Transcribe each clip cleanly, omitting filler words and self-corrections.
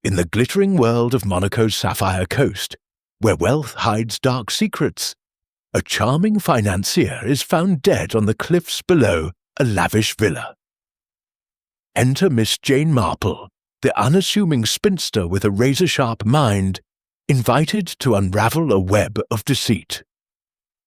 In the glittering world of Monaco's Sapphire coast, where wealth hides dark secrets, a charming financier is found dead on the cliffs below a lavish villa. Enter Miss Jane Marple, the unassuming spinster with a razor-sharp mind, invited to unravel a web of deceit.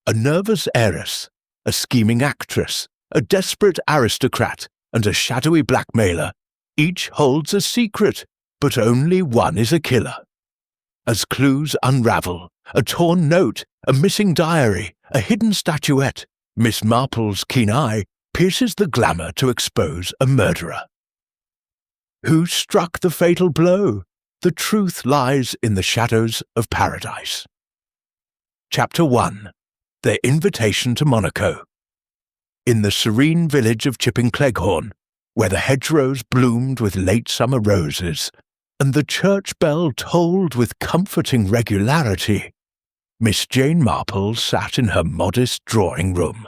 A nervous heiress, a scheming actress, a desperate aristocrat, and a shadowy blackmailer, each holds a secret, but only one is a killer. As clues unravel, a torn note, a missing diary, a hidden statuette, Miss Marple's keen eye pierces the glamour to expose a murderer. Who struck the fatal blow? The truth lies in the shadows of paradise. Chapter 1. Their Invitation to Monaco. In the serene village of Chipping-Cleghorn, where the hedgerows bloomed with late summer roses, and the church bell tolled with comforting regularity, Miss Jane Marple sat in her modest drawing-room.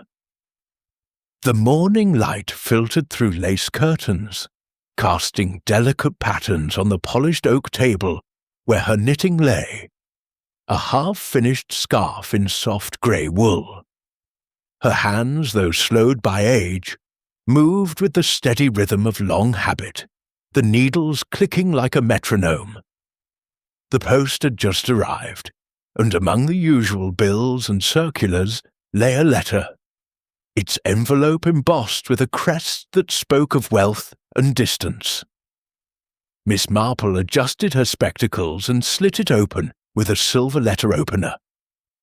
The morning light filtered through lace curtains, casting delicate patterns on the polished oak table where her knitting lay, a half-finished scarf in soft grey wool. Her hands, though slowed by age, moved with the steady rhythm of long habit, the needles clicking like a metronome. The post had just arrived, and among the usual bills and circulars lay a letter, its envelope embossed with a crest that spoke of wealth and distance. Miss Marple adjusted her spectacles and slit it open with a silver letter opener.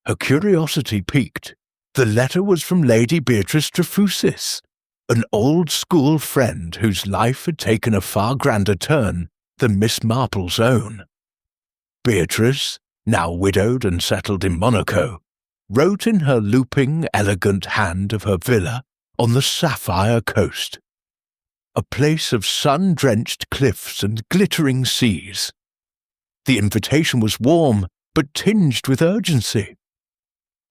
Her curiosity piqued. The letter was from Lady Beatrice Trefusis, an old-school friend whose life had taken a far grander turn than Miss Marple's own. Beatrice, now widowed and settled in Monaco, wrote in her looping, elegant hand of her villa on the Sapphire coast, a place of sun-drenched cliffs and glittering seas. The invitation was warm, but tinged with urgency.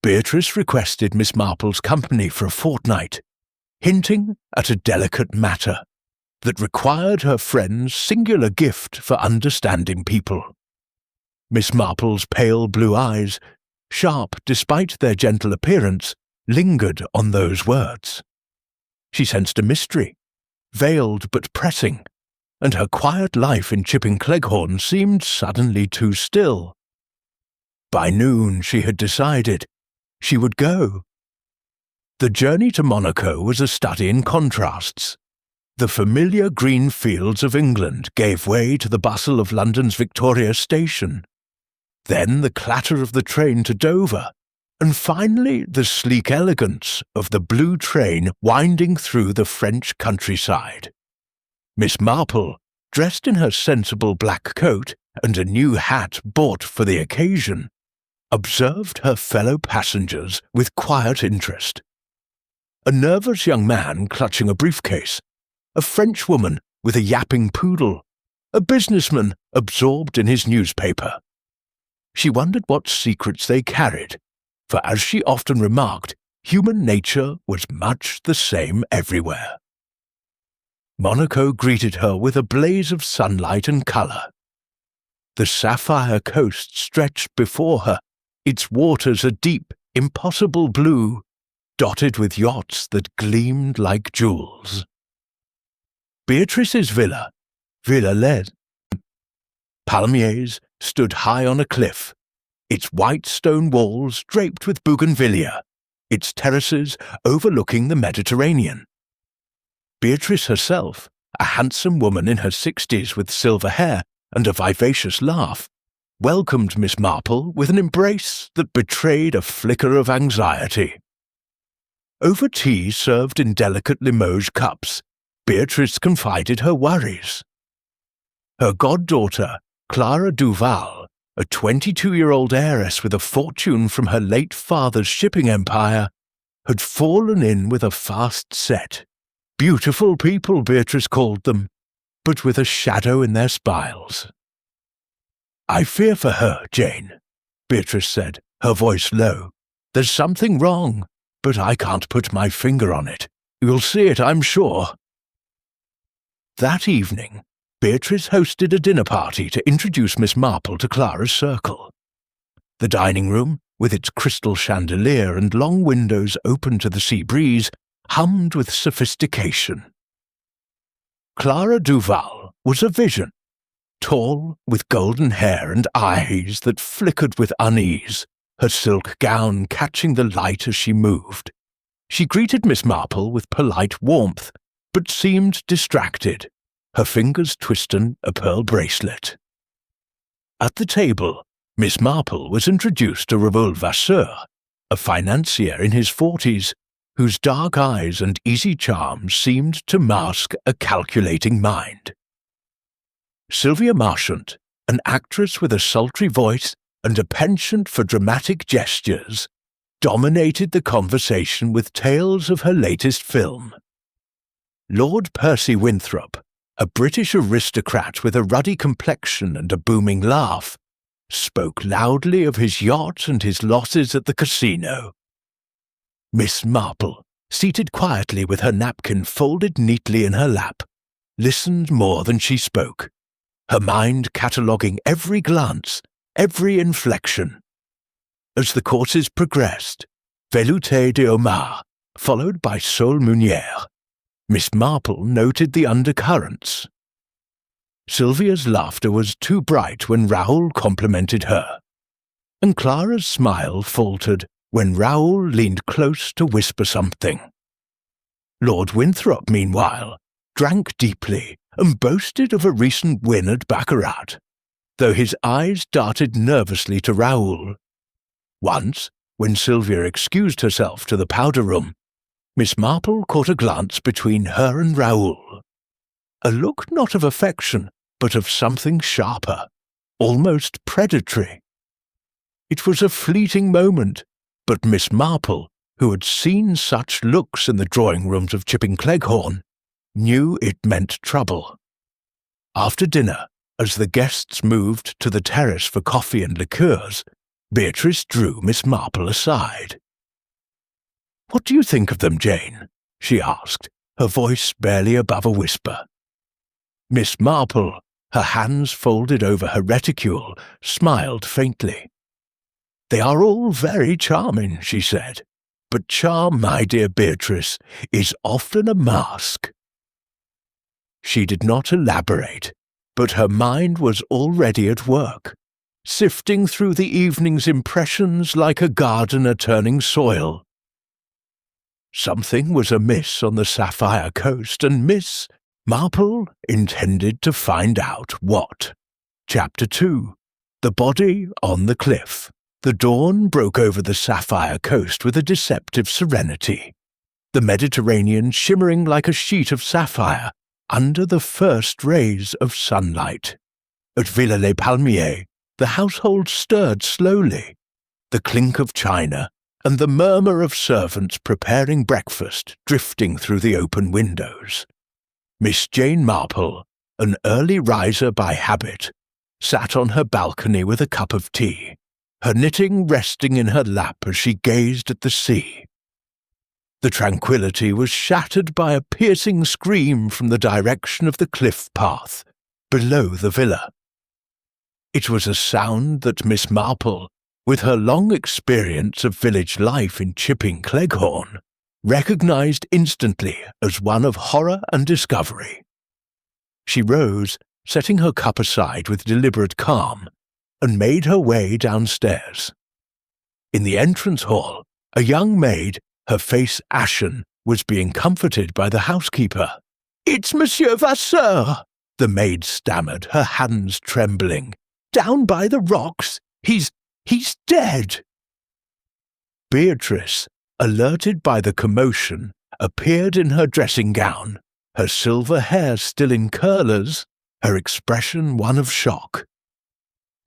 Beatrice requested Miss Marple's company for a fortnight, hinting at a delicate matter that required her friend's singular gift for understanding people. Miss Marple's pale blue eyes, sharp despite their gentle appearance, lingered on those words. She sensed a mystery, veiled but pressing, and her quiet life in Chipping-Cleghorn seemed suddenly too still. By noon she had decided she would go. The journey to Monaco was a study in contrasts. The familiar green fields of England gave way to the bustle of London's Victoria Station, then the clatter of the train to Dover, and finally the sleek elegance of the blue train winding through the French countryside. Miss Marple, dressed in her sensible black coat and a new hat bought for the occasion, observed her fellow passengers with quiet interest. A nervous young man clutching a briefcase, a French woman with a yapping poodle, a businessman absorbed in his newspaper. She wondered what secrets they carried, for as she often remarked, human nature was much the same everywhere. Monaco greeted her with a blaze of sunlight and colour. The Sapphire coast stretched before her, its waters a deep, impossible blue, dotted with yachts that gleamed like jewels. Beatrice's villa, Villa Les Palmiers, stood high on a cliff, its white stone walls draped with bougainvillea, its terraces overlooking the Mediterranean. Beatrice herself, a handsome woman in her 60s with silver hair and a vivacious laugh, welcomed Miss Marple with an embrace that betrayed a flicker of anxiety. Over tea served in delicate Limoges cups, Beatrice confided her worries. Her goddaughter, Clara Duval, a 22-year-old heiress with a fortune from her late father's shipping empire, had fallen in with a fast set. Beautiful people, Beatrice called them, but with a shadow in their spiles. "I fear for her, Jane," Beatrice said, her voice low. "There's something wrong, but I can't put my finger on it. You'll see it, I'm sure." That evening, Beatrice hosted a dinner party to introduce Miss Marple to Clara's circle. The dining room, with its crystal chandelier and long windows open to the sea breeze, hummed with sophistication. Clara Duval was a vision, tall, with golden hair and eyes that flickered with unease, her silk gown catching the light as she moved. She greeted Miss Marple with polite warmth, but seemed distracted, her fingers twisting a pearl bracelet. At the table, Miss Marple was introduced to Raoul Vasseur, a financier in his 40s, whose dark eyes and easy charm seemed to mask a calculating mind. Sylvia Marchant, an actress with a sultry voice and a penchant for dramatic gestures, dominated the conversation with tales of her latest film. Lord Percy Winthrop, a British aristocrat with a ruddy complexion and a booming laugh, spoke loudly of his yacht and his losses at the casino. Miss Marple, seated quietly with her napkin folded neatly in her lap, listened more than she spoke, her mind cataloguing every glance, every inflection. As the courses progressed, Velouté de Homard, followed by Saule Meunière, Miss Marple noted the undercurrents. Sylvia's laughter was too bright when Raoul complimented her, and Clara's smile faltered when Raoul leaned close to whisper something. Lord Winthrop, meanwhile, drank deeply and boasted of a recent win at baccarat, though his eyes darted nervously to Raoul. Once, when Sylvia excused herself to the powder room, Miss Marple caught a glance between her and Raoul. A look not of affection, but of something sharper, almost predatory. It was a fleeting moment, but Miss Marple, who had seen such looks in the drawing-rooms of Chipping Cleghorn, knew it meant trouble. After dinner, as the guests moved to the terrace for coffee and liqueurs, Beatrice drew Miss Marple aside. "What do you think of them, Jane?" she asked, her voice barely above a whisper. Miss Marple, her hands folded over her reticule, smiled faintly. "They are all very charming," she said, "but charm, my dear Beatrice, is often a mask." She did not elaborate, but her mind was already at work, sifting through the evening's impressions like a gardener turning soil. Something was amiss on the Sapphire coast, and Miss Marple intended to find out what. Chapter 2. The Body on the Cliff. The dawn broke over the Sapphire coast with a deceptive serenity, the Mediterranean shimmering like a sheet of sapphire under the first rays of sunlight. At Villa-les-Palmiers, the household stirred slowly, the clink of china and the murmur of servants preparing breakfast drifting through the open windows. Miss Jane Marple, an early riser by habit, sat on her balcony with a cup of tea, her knitting resting in her lap as she gazed at the sea. The tranquillity was shattered by a piercing scream from the direction of the cliff path, below the villa. It was a sound that Miss Marple, with her long experience of village life in Chipping Cleghorn, recognized instantly as one of horror and discovery. She rose, setting her cup aside with deliberate calm, and made her way downstairs. In the entrance hall, a young maid, her face ashen, was being comforted by the housekeeper. "It's Monsieur Vasseur," the maid stammered, her hands trembling. "Down by the rocks. He's dead." Beatrice, alerted by the commotion, appeared in her dressing gown, her silver hair still in curlers, her expression one of shock.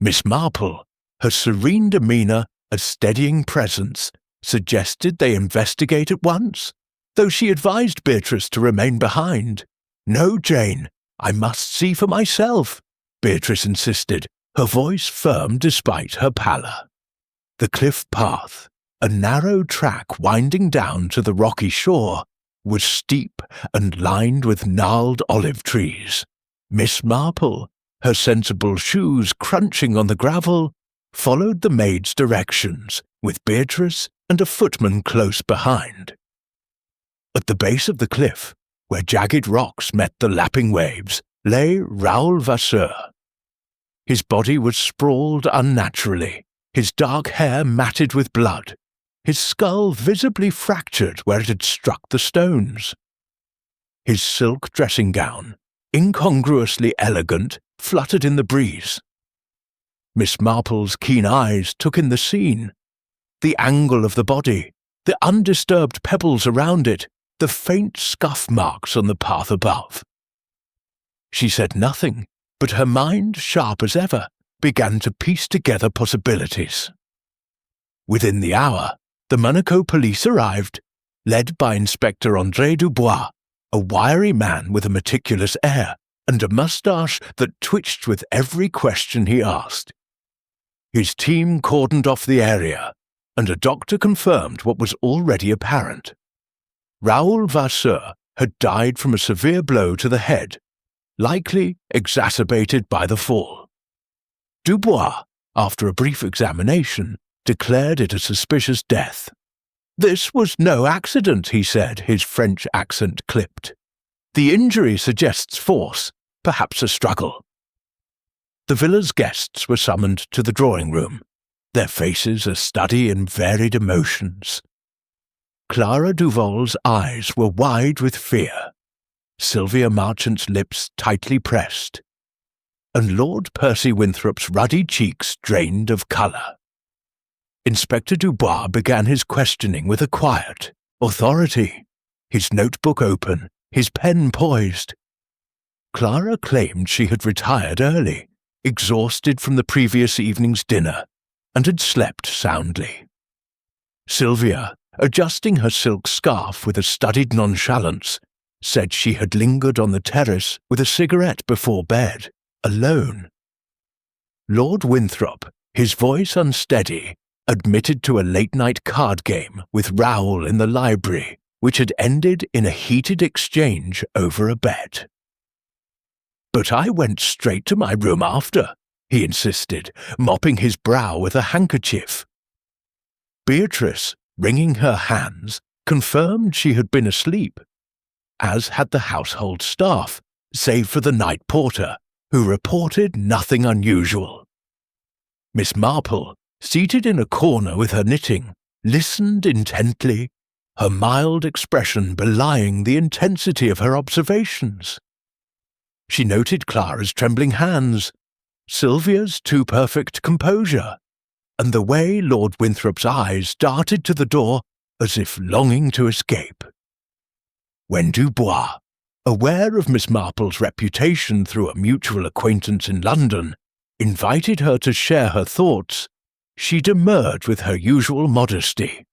Miss Marple, her serene demeanour, a steadying presence, suggested they investigate at once, though she advised Beatrice to remain behind. "No, Jane, I must see for myself," Beatrice insisted, her voice firm despite her pallor. The cliff path, a narrow track winding down to the rocky shore, was steep and lined with gnarled olive trees. Miss Marple, her sensible shoes crunching on the gravel, followed the maid's directions, with Beatrice and a footman close behind. At the base of the cliff, where jagged rocks met the lapping waves, lay Raoul Vasseur. His body was sprawled unnaturally, his dark hair matted with blood, his skull visibly fractured where it had struck the stones. His silk dressing gown, incongruously elegant, fluttered in the breeze. Miss Marple's keen eyes took in the scene, the angle of the body, the undisturbed pebbles around it, the faint scuff marks on the path above. She said nothing, but her mind, sharp as ever, began to piece together possibilities. Within the hour, the Monaco police arrived, led by Inspector André Dubois, a wiry man with a meticulous air and a moustache that twitched with every question he asked. His team cordoned off the area, and a doctor confirmed what was already apparent. Raoul Vasseur had died from a severe blow to the head, likely exacerbated by the fall. Dubois, after a brief examination, declared it a suspicious death. "This was no accident," he said, his French accent clipped. "The injury suggests force, perhaps a struggle." The villa's guests were summoned to the drawing-room, their faces a study in varied emotions. Clara Duval's eyes were wide with fear, Sylvia Marchant's lips tightly pressed, and Lord Percy Winthrop's ruddy cheeks drained of colour. Inspector Dubois began his questioning with a quiet authority, his notebook open, his pen poised. Clara claimed she had retired early, exhausted from the previous evening's dinner, and had slept soundly. Sylvia, adjusting her silk scarf with a studied nonchalance, said she had lingered on the terrace with a cigarette before bed, alone. Lord Winthrop, his voice unsteady, admitted to a late-night card game with Raoul in the library, which had ended in a heated exchange over a bet. "But I went straight to my room after," he insisted, mopping his brow with a handkerchief. Beatrice, wringing her hands, confirmed she had been asleep, as had the household staff, save for the night porter, who reported nothing unusual. Miss Marple, seated in a corner with her knitting, listened intently, her mild expression belying the intensity of her observations. She noted Clara's trembling hands, Sylvia's too perfect composure, and the way Lord Winthrop's eyes darted to the door as if longing to escape. When Dubois, aware of Miss Marple's reputation through a mutual acquaintance in London, invited her to share her thoughts, she demurred with her usual modesty.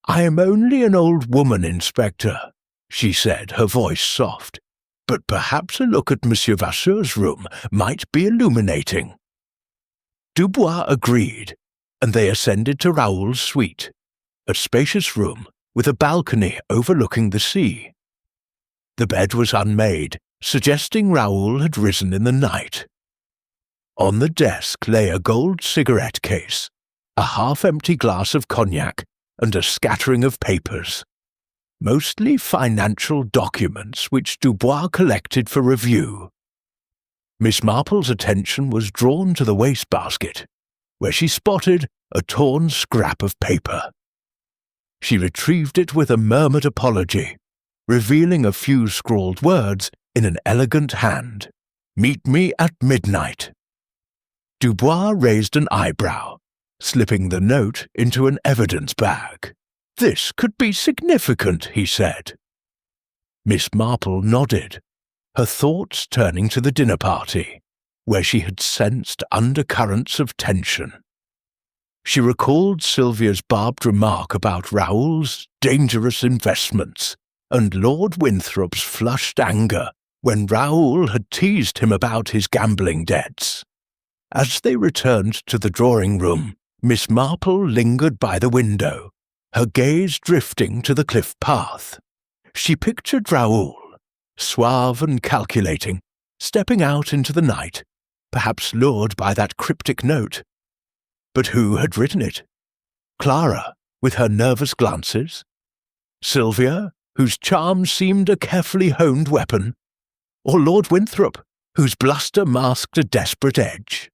"I am only an old woman, Inspector," she said, her voice soft, "but perhaps a look at Monsieur Vasseur's room might be illuminating." Dubois agreed, and they ascended to Raoul's suite, a spacious room with a balcony overlooking the sea. The bed was unmade, suggesting Raoul had risen in the night. On the desk lay a gold cigarette case, a half-empty glass of cognac, and a scattering of papers, mostly financial documents which Dubois collected for review. Miss Marple's attention was drawn to the wastebasket, where she spotted a torn scrap of paper. She retrieved it with a murmured apology, revealing a few scrawled words in an elegant hand. "Meet me at midnight." Dubois raised an eyebrow, slipping the note into an evidence bag. "This could be significant," he said. Miss Marple nodded, her thoughts turning to the dinner party, where she had sensed undercurrents of tension. She recalled Sylvia's barbed remark about Raoul's dangerous investments and Lord Winthrop's flushed anger when Raoul had teased him about his gambling debts. As they returned to the drawing-room, Miss Marple lingered by the window, her gaze drifting to the cliff path. She pictured Raoul, suave and calculating, stepping out into the night, perhaps lured by that cryptic note. But who had written it? Clara, with her nervous glances? Sylvia, whose charm seemed a carefully honed weapon? Or Lord Winthrop, whose bluster masked a desperate edge?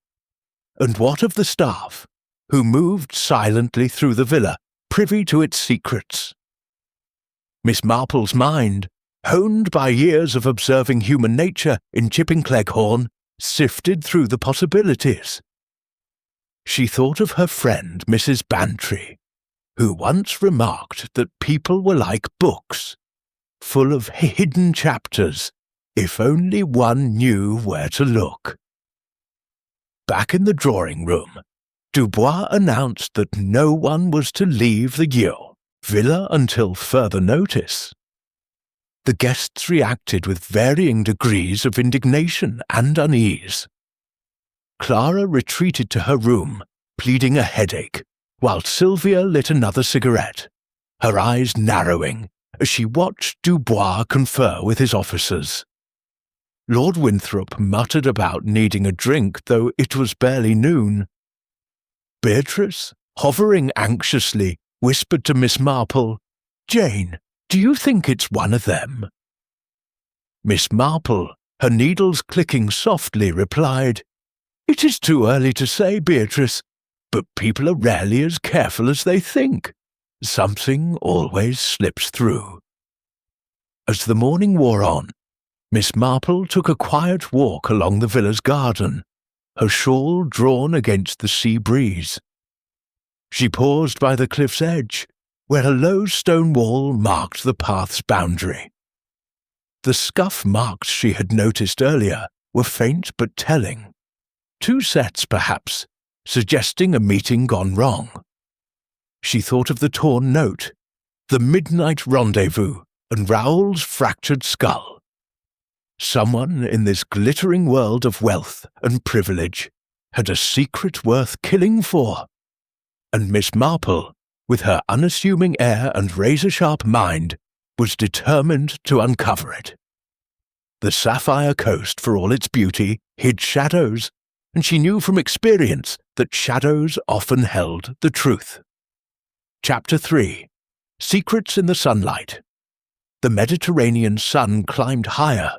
And what of the staff, who moved silently through the villa, privy to its secrets? Miss Marple's mind, honed by years of observing human nature in Chipping Cleghorn, sifted through the possibilities. She thought of her friend Mrs. Bantry, who once remarked that people were like books, full of hidden chapters, if only one knew where to look. Back in the drawing-room, Dubois announced that no one was to leave the villa until further notice. The guests reacted with varying degrees of indignation and unease. Clara retreated to her room, pleading a headache, while Sylvia lit another cigarette, her eyes narrowing as she watched Dubois confer with his officers. Lord Winthrop muttered about needing a drink, though it was barely noon. Beatrice, hovering anxiously, whispered to Miss Marple, "Jane, do you think it's one of them?" Miss Marple, her needles clicking softly, replied, "It is too early to say, Beatrice, but people are rarely as careful as they think. Something always slips through." As the morning wore on, Miss Marple took a quiet walk along the villa's garden, her shawl drawn against the sea breeze. She paused by the cliff's edge, where a low stone wall marked the path's boundary. The scuff marks she had noticed earlier were faint but telling. 2 sets, perhaps, suggesting a meeting gone wrong. She thought of the torn note, the midnight rendezvous, and Raoul's fractured skull. Someone in this glittering world of wealth and privilege had a secret worth killing for, and Miss Marple, with her unassuming air and razor-sharp mind, was determined to uncover it. The Sapphire Coast, for all its beauty, hid shadows, and she knew from experience that shadows often held the truth. Chapter 3. Secrets in the Sunlight. The Mediterranean sun climbed higher,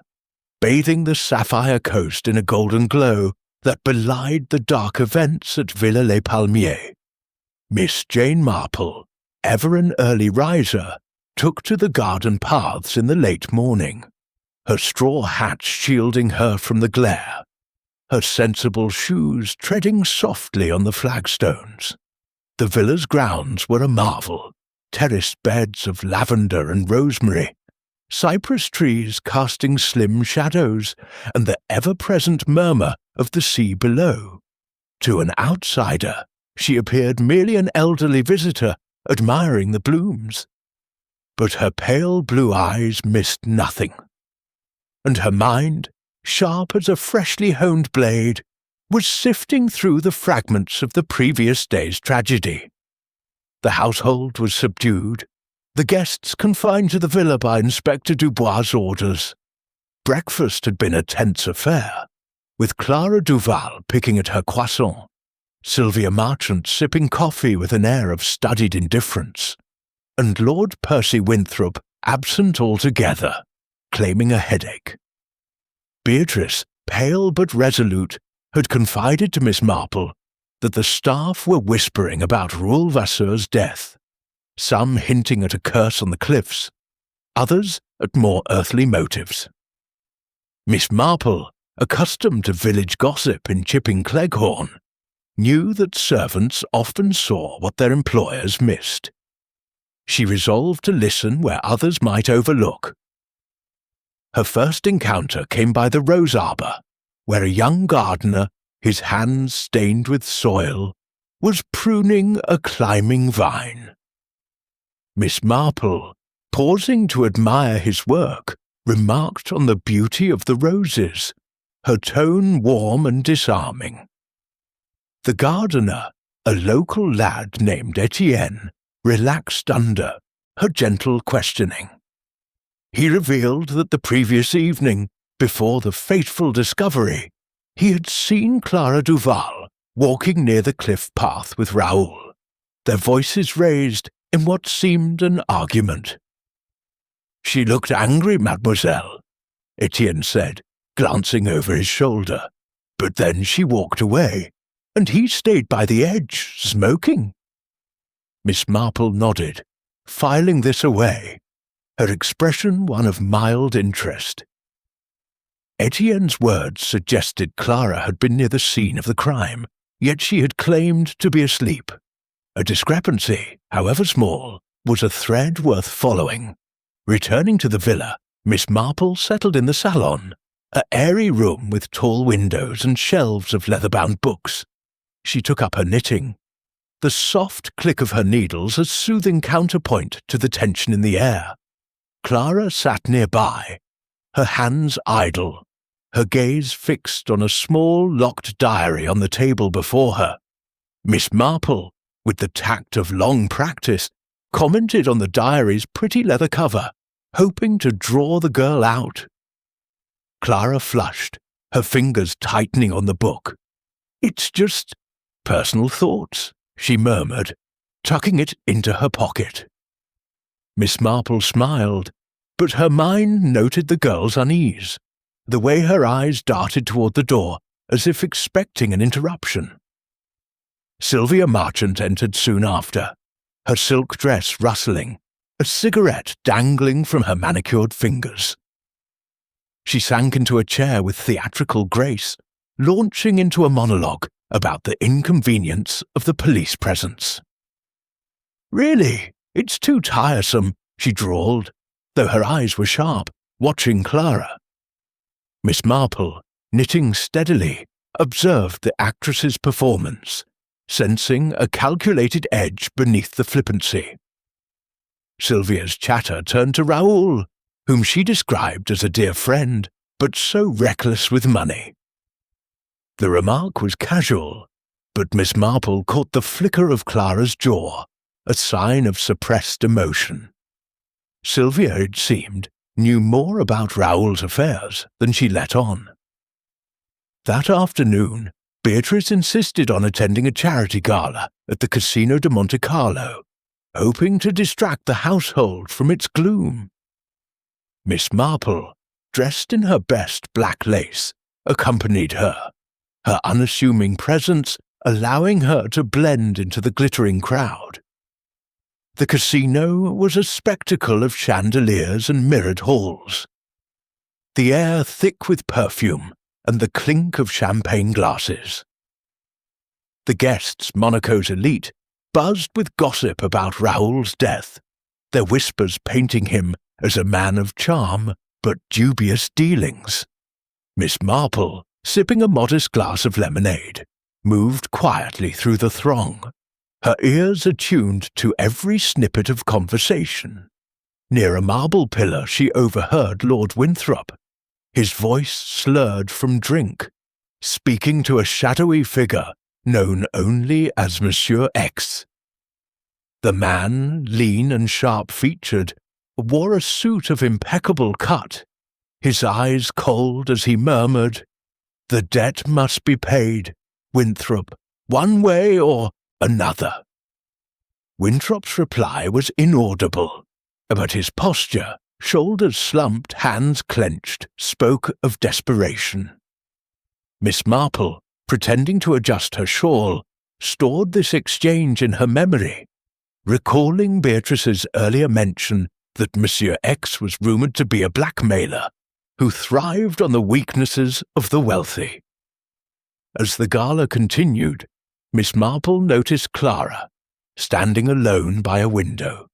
bathing the Sapphire Coast in a golden glow that belied the dark events at Villa Les Palmiers. Miss Jane Marple, ever an early riser, took to the garden paths in the late morning, her straw hat shielding her from the glare, her sensible shoes treading softly on the flagstones. The villa's grounds were a marvel, terraced beds of lavender and rosemary, cypress trees casting slim shadows, and the ever-present murmur of the sea below. To an outsider, she appeared merely an elderly visitor admiring the blooms. But her pale blue eyes missed nothing, and her mind, sharp as a freshly honed blade, was sifting through the fragments of the previous day's tragedy. The household was subdued, the guests confined to the villa by Inspector Dubois' orders. Breakfast had been a tense affair, with Clara Duval picking at her croissant, Sylvia Marchant sipping coffee with an air of studied indifference, and Lord Percy Winthrop absent altogether, claiming a headache. Beatrice, pale but resolute, had confided to Miss Marple that the staff were whispering about Raoul Vasseur's death, some hinting at a curse on the cliffs, others at more earthly motives. Miss Marple, accustomed to village gossip in Chipping Cleghorn, knew that servants often saw what their employers missed. She resolved to listen where others might overlook. Her first encounter came by the rose arbour, where a young gardener, his hands stained with soil, was pruning a climbing vine. Miss Marple, pausing to admire his work, remarked on the beauty of the roses, her tone warm and disarming. The gardener, a local lad named Etienne, relaxed under her gentle questioning. He revealed that the previous evening before the fateful discovery, he had seen Clara Duval walking near the cliff path with Raoul, their voices raised in what seemed an argument. "She looked angry, mademoiselle," Etienne said, glancing over his shoulder. "But then she walked away, and he stayed by the edge, smoking." Miss Marple nodded, filing this away, her expression one of mild interest. Etienne's words suggested Clara had been near the scene of the crime, yet she had claimed to be asleep. A discrepancy, however small, was a thread worth following. Returning to the villa, Miss Marple settled in the salon, an airy room with tall windows and shelves of leather-bound books. She took up her knitting. The soft click of her needles a soothing counterpoint to the tension in the air. Clara sat nearby, her hands idle, her gaze fixed on a small locked diary on the table before her. Miss Marple, with the tact of long practice, commented on the diary's pretty leather cover, hoping to draw the girl out. Clara flushed, her fingers tightening on the book. "It's just personal thoughts," she murmured, tucking it into her pocket. Miss Marple smiled, but her mind noted the girl's unease, the way her eyes darted toward the door as if expecting an interruption. Sylvia Marchant entered soon after, her silk dress rustling, a cigarette dangling from her manicured fingers. She sank into a chair with theatrical grace, launching into a monologue about the inconvenience of the police presence. "Really, it's too tiresome," she drawled, though her eyes were sharp, watching Clara. Miss Marple, knitting steadily, observed the actress's performance, sensing a calculated edge beneath the flippancy. Sylvia's chatter turned to Raoul, whom she described as a dear friend, but so reckless with money. The remark was casual, but Miss Marple caught the flicker of Clara's jaw, a sign of suppressed emotion. Sylvia, it seemed, knew more about Raoul's affairs than she let on. That afternoon, Beatrice insisted on attending a charity gala at the Casino de Monte Carlo, hoping to distract the household from its gloom. Miss Marple, dressed in her best black lace, accompanied her, her unassuming presence allowing her to blend into the glittering crowd. The casino was a spectacle of chandeliers and mirrored halls, the air thick with perfume and the clink of champagne glasses. The guests, Monaco's elite, buzzed with gossip about Raoul's death, their whispers painting him as a man of charm but dubious dealings. Miss Marple, sipping a modest glass of lemonade, moved quietly through the throng, her ears attuned to every snippet of conversation. Near a marble pillar she overheard Lord Winthrop, his voice slurred from drink, speaking to a shadowy figure known only as Monsieur X. The man, lean and sharp-featured, wore a suit of impeccable cut, his eyes cold as he murmured, "The debt must be paid, Winthrop, one way or another." Winthrop's reply was inaudible, but his posture, shoulders slumped, hands clenched, spoke of desperation. Miss Marple, pretending to adjust her shawl, stored this exchange in her memory, recalling Beatrice's earlier mention that Monsieur X was rumoured to be a blackmailer who thrived on the weaknesses of the wealthy. As the gala continued, Miss Marple noticed Clara, standing alone by a window,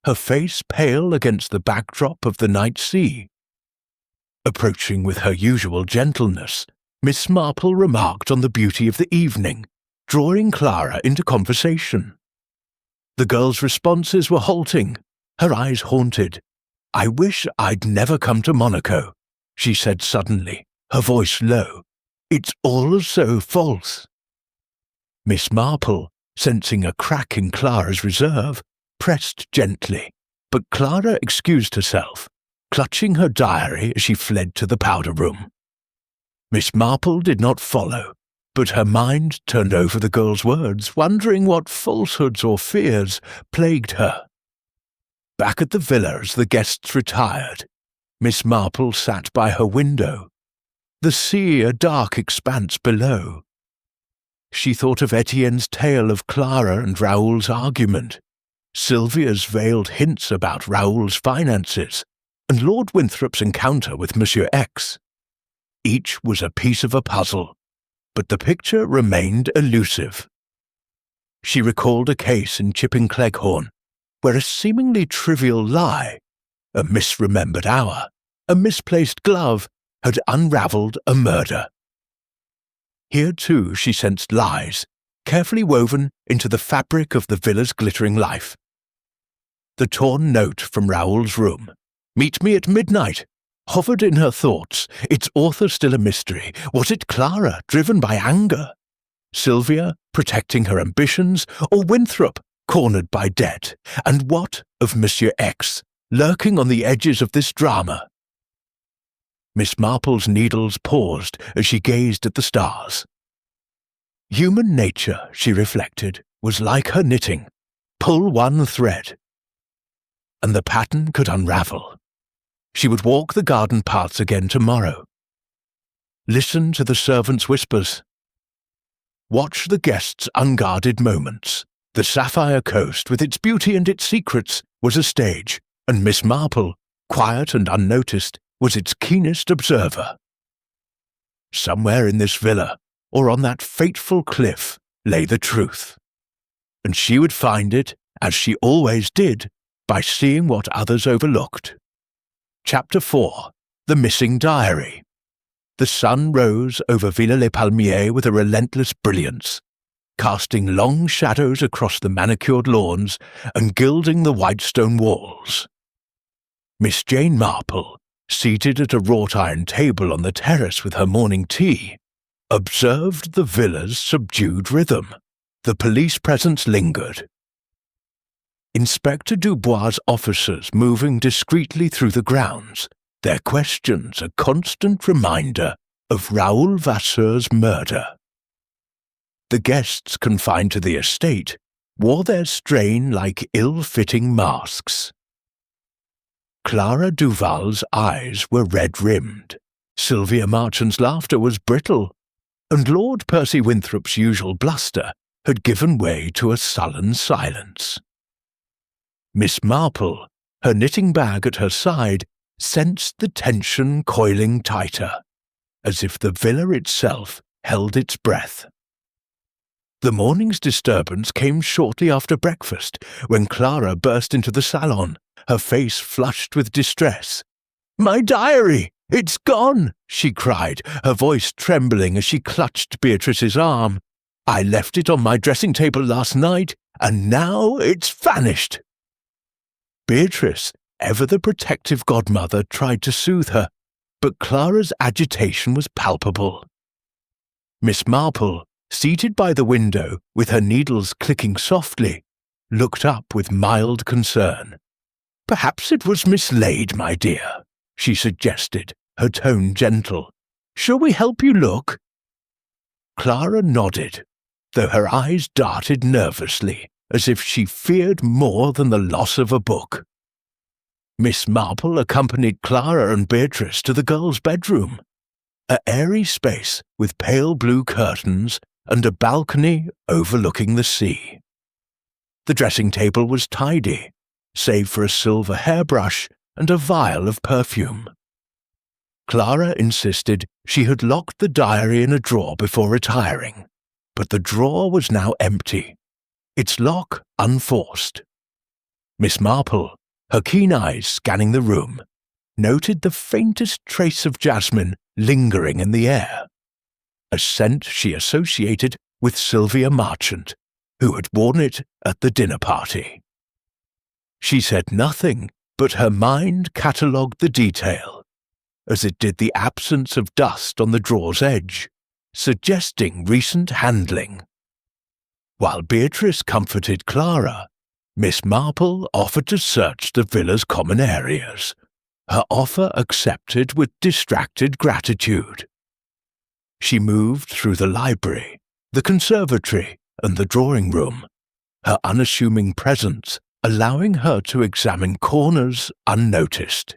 her face pale against the backdrop of the night sea. Approaching with her usual gentleness, Miss Marple remarked on the beauty of the evening, drawing Clara into conversation. The girl's responses were halting, her eyes haunted. "I wish I'd never come to Monaco," she said suddenly, her voice low. "It's all so false." Miss Marple, sensing a crack in Clara's reserve, pressed gently, but Clara excused herself, clutching her diary as she fled to the powder room. Miss Marple did not follow, but her mind turned over the girl's words, wondering what falsehoods or fears plagued her. Back at the villa as the guests retired, Miss Marple sat by her window, the sea a dark expanse below. She thought of Etienne's tale of Clara and Raoul's argument, Sylvia's veiled hints about Raoul's finances, and Lord Winthrop's encounter with Monsieur X. Each was a piece of a puzzle, but the picture remained elusive. She recalled a case in Chipping Cleghorn, where a seemingly trivial lie, a misremembered hour, a misplaced glove, had unravelled a murder. Here too she sensed lies, carefully woven into the fabric of the villa's glittering life. The torn note from Raoul's room, "Meet me at midnight," hovered in her thoughts, its author still a mystery. Was it Clara, driven by anger? Sylvia, protecting her ambitions? Or Winthrop, cornered by debt? And what of Monsieur X, lurking on the edges of this drama? Miss Marple's needles paused as she gazed at the stars. Human nature, she reflected, was like her knitting. Pull one thread, and the pattern could unravel. She would walk the garden paths again tomorrow. Listen to the servants' whispers. Watch the guests' unguarded moments. The Sapphire Coast, with its beauty and its secrets, was a stage, and Miss Marple, quiet and unnoticed, was its keenest observer. Somewhere in this villa, or on that fateful cliff, lay the truth. And she would find it, as she always did, by seeing what others overlooked. Chapter 4. The Missing Diary. The sun rose over Villa-les-Palmiers with a relentless brilliance, casting long shadows across the manicured lawns and gilding the white stone walls. Miss Jane Marple, seated at a wrought-iron table on the terrace with her morning tea, observed the villa's subdued rhythm. The police presence lingered. Inspector Dubois' officers moving discreetly through the grounds, their questions a constant reminder of Raoul Vasseur's murder. The guests confined to the estate wore their strain like ill-fitting masks. Clara Duval's eyes were red-rimmed, Sylvia Marchant's laughter was brittle, and Lord Percy Winthrop's usual bluster had given way to a sullen silence. Miss Marple, her knitting bag at her side, sensed the tension coiling tighter, as if the villa itself held its breath. The morning's disturbance came shortly after breakfast, when Clara burst into the salon, her face flushed with distress. "My diary! It's gone!" she cried, her voice trembling as she clutched Beatrice's arm. "I left it on my dressing table last night, and now it's vanished." Beatrice, ever the protective godmother, tried to soothe her, but Clara's agitation was palpable. Miss Marple, seated by the window, with her needles clicking softly, looked up with mild concern. "Perhaps it was mislaid, my dear," she suggested, her tone gentle. "Shall we help you look?" Clara nodded, though her eyes darted nervously, as if she feared more than the loss of a book. Miss Marple accompanied Clara and Beatrice to the girls' bedroom, a airy space with pale blue curtains and a balcony overlooking the sea. The dressing table was tidy, save for a silver hairbrush and a vial of perfume. Clara insisted she had locked the diary in a drawer before retiring, but the drawer was now empty, its lock unforced. Miss Marple, her keen eyes scanning the room, noted the faintest trace of jasmine lingering in the air, a scent she associated with Sylvia Marchant, who had worn it at the dinner party. She said nothing, but her mind catalogued the detail, as it did the absence of dust on the drawer's edge, suggesting recent handling. While Beatrice comforted Clara, Miss Marple offered to search the villa's common areas, her offer accepted with distracted gratitude. She moved through the library, the conservatory, and the drawing room, her unassuming presence allowing her to examine corners unnoticed.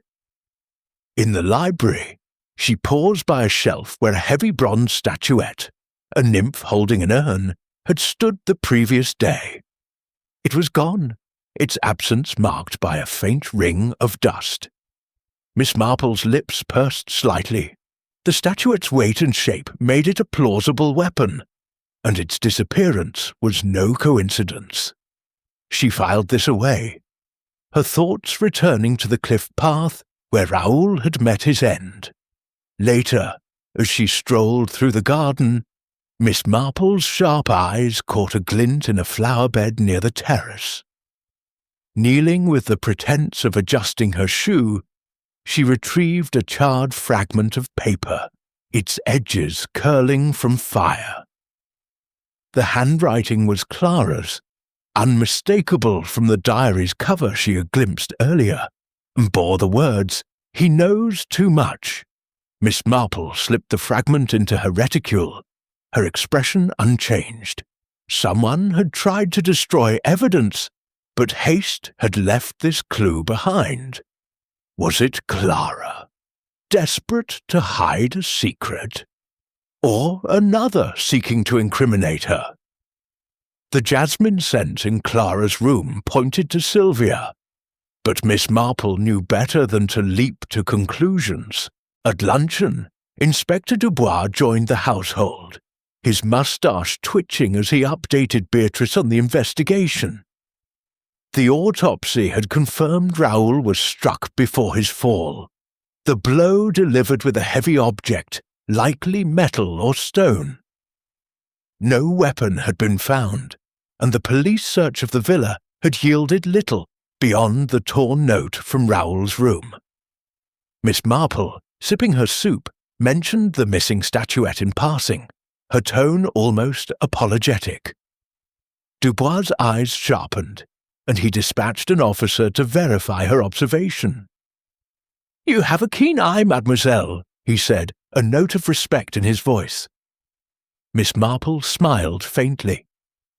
In the library, she paused by a shelf where a heavy bronze statuette, a nymph holding an urn, had stood the previous day. It was gone, its absence marked by a faint ring of dust. Miss Marple's lips pursed slightly. The statuette's weight and shape made it a plausible weapon, and its disappearance was no coincidence. She filed this away, her thoughts returning to the cliff path where Raoul had met his end. Later, as she strolled through the garden, Miss Marple's sharp eyes caught a glint in a flower bed near the terrace. Kneeling with the pretense of adjusting her shoe, she retrieved a charred fragment of paper, its edges curling from fire. The handwriting was Clara's, unmistakable from the diary's cover she had glimpsed earlier, and bore the words, "He knows too much." Miss Marple slipped the fragment into her reticule, her expression unchanged. Someone had tried to destroy evidence, but haste had left this clue behind. Was it Clara, desperate to hide a secret? Or another seeking to incriminate her? The jasmine scent in Clara's room pointed to Sylvia, but Miss Marple knew better than to leap to conclusions. At luncheon, Inspector Dubois joined the household, his moustache twitching as he updated Beatrice on the investigation. The autopsy had confirmed Raoul was struck before his fall, the blow delivered with a heavy object, likely metal or stone. No weapon had been found, and the police search of the villa had yielded little beyond the torn note from Raoul's room. Miss Marple, sipping her soup, mentioned the missing statuette in passing, her tone almost apologetic. Dubois' eyes sharpened, and he dispatched an officer to verify her observation. "You have a keen eye, mademoiselle," he said, a note of respect in his voice. Miss Marple smiled faintly,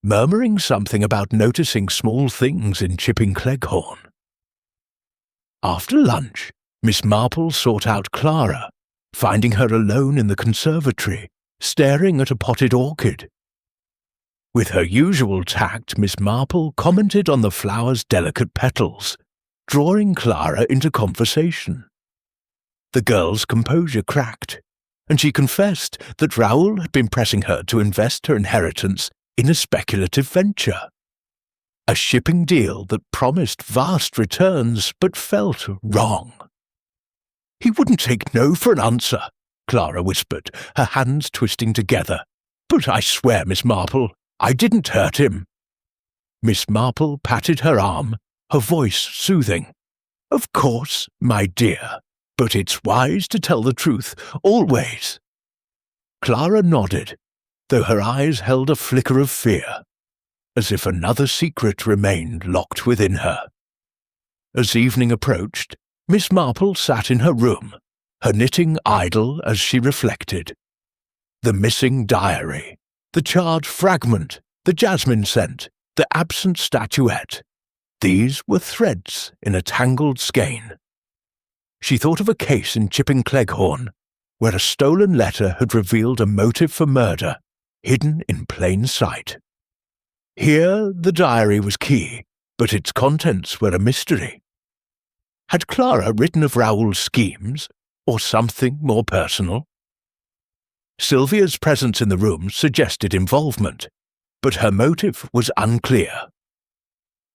murmuring something about noticing small things in Chipping Cleghorn. After lunch, Miss Marple sought out Clara, finding her alone in the conservatory, staring at a potted orchid. With her usual tact, Miss Marple commented on the flower's delicate petals, drawing Clara into conversation. The girl's composure cracked, and she confessed that Raoul had been pressing her to invest her inheritance in a speculative venture. A shipping deal that promised vast returns but felt wrong. "He wouldn't take no for an answer," Clara whispered, her hands twisting together. "But I swear, Miss Marple, I didn't hurt him." Miss Marple patted her arm, her voice soothing. "Of course, my dear, but it's wise to tell the truth, always." Clara nodded, though her eyes held a flicker of fear, as if another secret remained locked within her. As evening approached, Miss Marple sat in her room, her knitting idle as she reflected. The missing diary, the charred fragment, the jasmine scent, the absent statuette. These were threads in a tangled skein. She thought of a case in Chipping Cleghorn, where a stolen letter had revealed a motive for murder, hidden in plain sight. Here the diary was key, but its contents were a mystery. Had Clara written of Raoul's schemes, or something more personal? Sylvia's presence in the room suggested involvement, but her motive was unclear.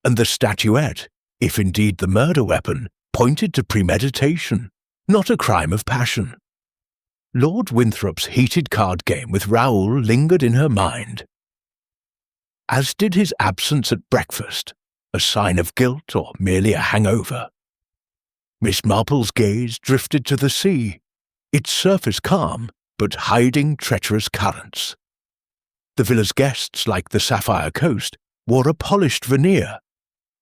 And the statuette, if indeed the murder weapon, pointed to premeditation, not a crime of passion. Lord Winthrop's heated card game with Raoul lingered in her mind, as did his absence at breakfast, a sign of guilt or merely a hangover. Miss Marple's gaze drifted to the sea, its surface calm, but hiding treacherous currents. The villa's guests, like the Sapphire coast, wore a polished veneer,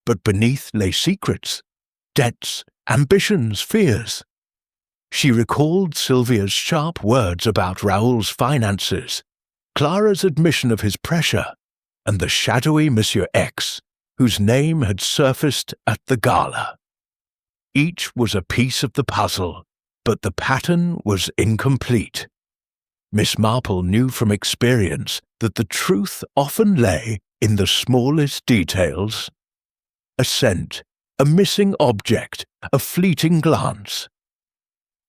but beneath lay secrets, debts, ambitions, fears. She recalled Sylvia's sharp words about Raoul's finances, Clara's admission of his pressure, and the shadowy Monsieur X, whose name had surfaced at the gala. Each was a piece of the puzzle, but the pattern was incomplete. Miss Marple knew from experience that the truth often lay in the smallest details. A scent, a missing object, a fleeting glance.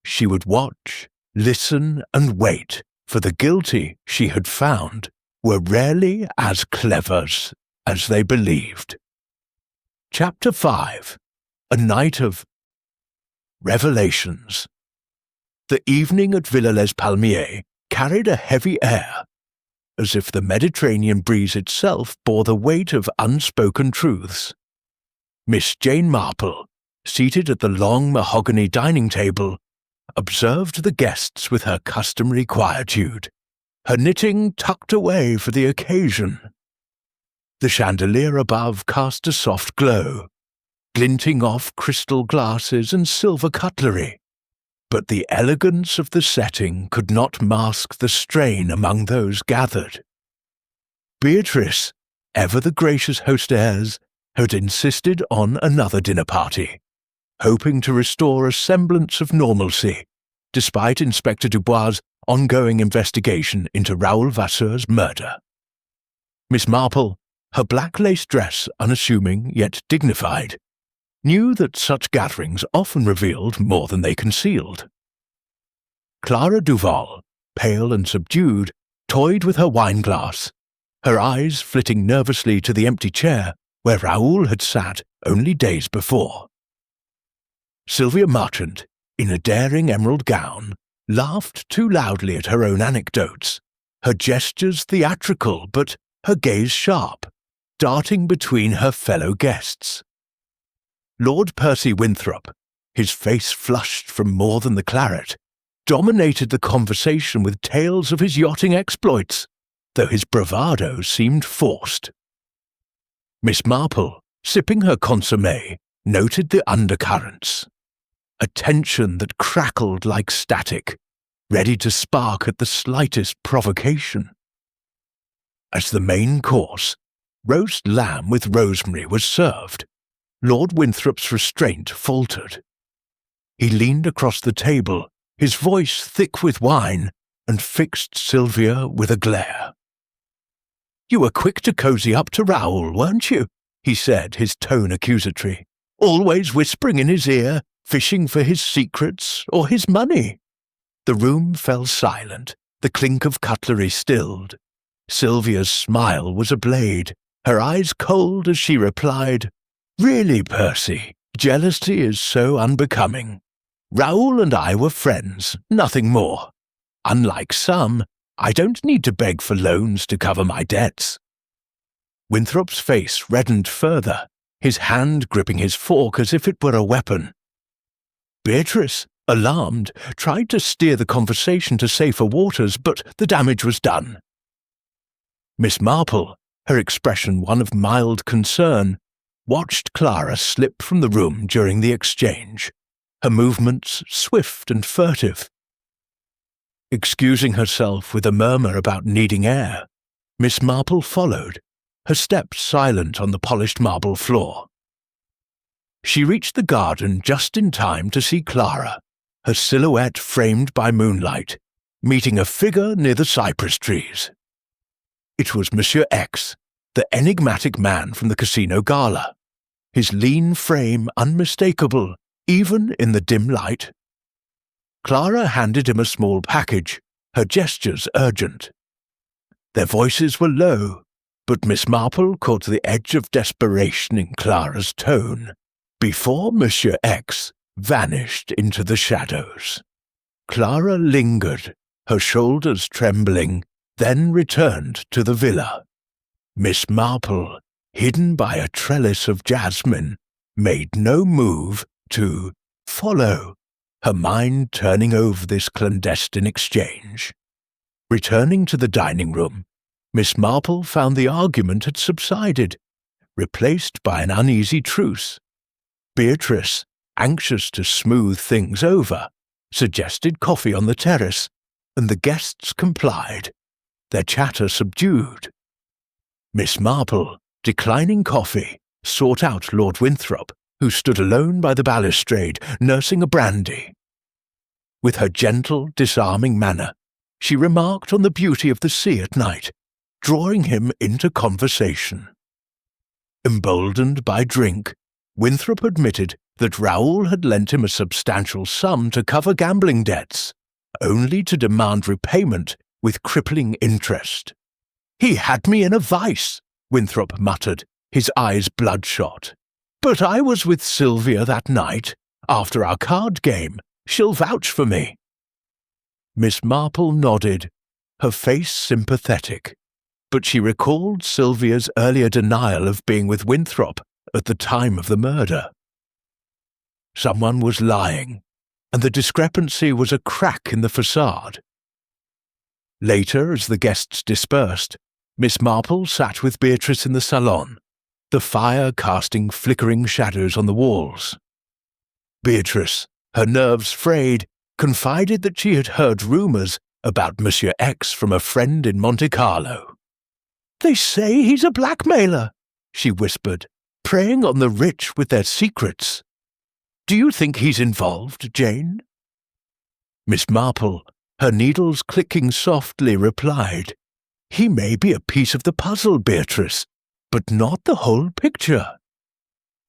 She would watch, listen, and wait, for the guilty she had found were rarely as clever as they believed. Chapter 5. A Night of Revelations. The evening at Villa les Palmiers carried a heavy air, as if the Mediterranean breeze itself bore the weight of unspoken truths. Miss Jane Marple, seated at the long mahogany dining table, observed the guests with her customary quietude, her knitting tucked away for the occasion. The chandelier above cast a soft glow, glinting off crystal glasses and silver cutlery, but the elegance of the setting could not mask the strain among those gathered. Beatrice, ever the gracious hostess, had insisted on another dinner party, hoping to restore a semblance of normalcy, despite Inspector Dubois' ongoing investigation into Raoul Vasseur's murder. Miss Marple, her black lace dress unassuming yet dignified, knew that such gatherings often revealed more than they concealed. Clara Duval, pale and subdued, toyed with her wine-glass, her eyes flitting nervously to the empty chair where Raoul had sat only days before. Sylvia Marchant, in a daring emerald gown, laughed too loudly at her own anecdotes, her gestures theatrical but her gaze sharp, darting between her fellow guests. Lord Percy Winthrop, his face flushed from more than the claret, dominated the conversation with tales of his yachting exploits, though his bravado seemed forced. Miss Marple, sipping her consommé, noted the undercurrents, a tension that crackled like static, ready to spark at the slightest provocation. As the main course, roast lamb with rosemary was served, Lord Winthrop's restraint faltered. He leaned across the table, his voice thick with wine, and fixed Sylvia with a glare. "You were quick to cozy up to Raoul, weren't you?" he said, his tone accusatory. "Always whispering in his ear, fishing for his secrets or his money." The room fell silent, the clink of cutlery stilled. Sylvia's smile was a blade, her eyes cold as she replied, "Really, Percy, jealousy is so unbecoming. Raoul and I were friends, nothing more. Unlike some, I don't need to beg for loans to cover my debts." Winthrop's face reddened further, his hand gripping his fork as if it were a weapon. Beatrice, alarmed, tried to steer the conversation to safer waters, but the damage was done. Miss Marple, her expression one of mild concern, watched Clara slip from the room during the exchange, her movements swift and furtive. Excusing herself with a murmur about needing air, Miss Marple followed, her steps silent on the polished marble floor. She reached the garden just in time to see Clara, her silhouette framed by moonlight, meeting a figure near the cypress trees. It was Monsieur X, the enigmatic man from the casino gala, his lean frame unmistakable, even in the dim light. Clara handed him a small package, her gestures urgent. Their voices were low, but Miss Marple caught the edge of desperation in Clara's tone, before Monsieur X vanished into the shadows. Clara lingered, her shoulders trembling, then returned to the villa. Miss Marple, hidden by a trellis of jasmine, made no move to follow, her mind turning over this clandestine exchange. Returning to the dining room, Miss Marple found the argument had subsided, replaced by an uneasy truce. Beatrice, anxious to smooth things over, suggested coffee on the terrace, and the guests complied, their chatter subdued. Miss Marple, declining coffee, sought out Lord Winthrop, who stood alone by the balustrade, nursing a brandy. With her gentle, disarming manner, she remarked on the beauty of the sea at night, drawing him into conversation. Emboldened by drink, Winthrop admitted that Raoul had lent him a substantial sum to cover gambling debts, only to demand repayment with crippling interest. "He had me in a vice," Winthrop muttered, his eyes bloodshot. "But I was with Sylvia that night, after our card game. She'll vouch for me." Miss Marple nodded, her face sympathetic, but she recalled Sylvia's earlier denial of being with Winthrop at the time of the murder. Someone was lying, and the discrepancy was a crack in the facade. Later, as the guests dispersed, Miss Marple sat with Beatrice in the salon, the fire casting flickering shadows on the walls. Beatrice, her nerves frayed, confided that she had heard rumours about Monsieur X from a friend in Monte Carlo. "They say he's a blackmailer," she whispered, preying on the rich with their secrets. "Do you think he's involved, Jane?" Miss Marple, her needles clicking softly, replied, "He may be a piece of the puzzle, Beatrice, but not the whole picture.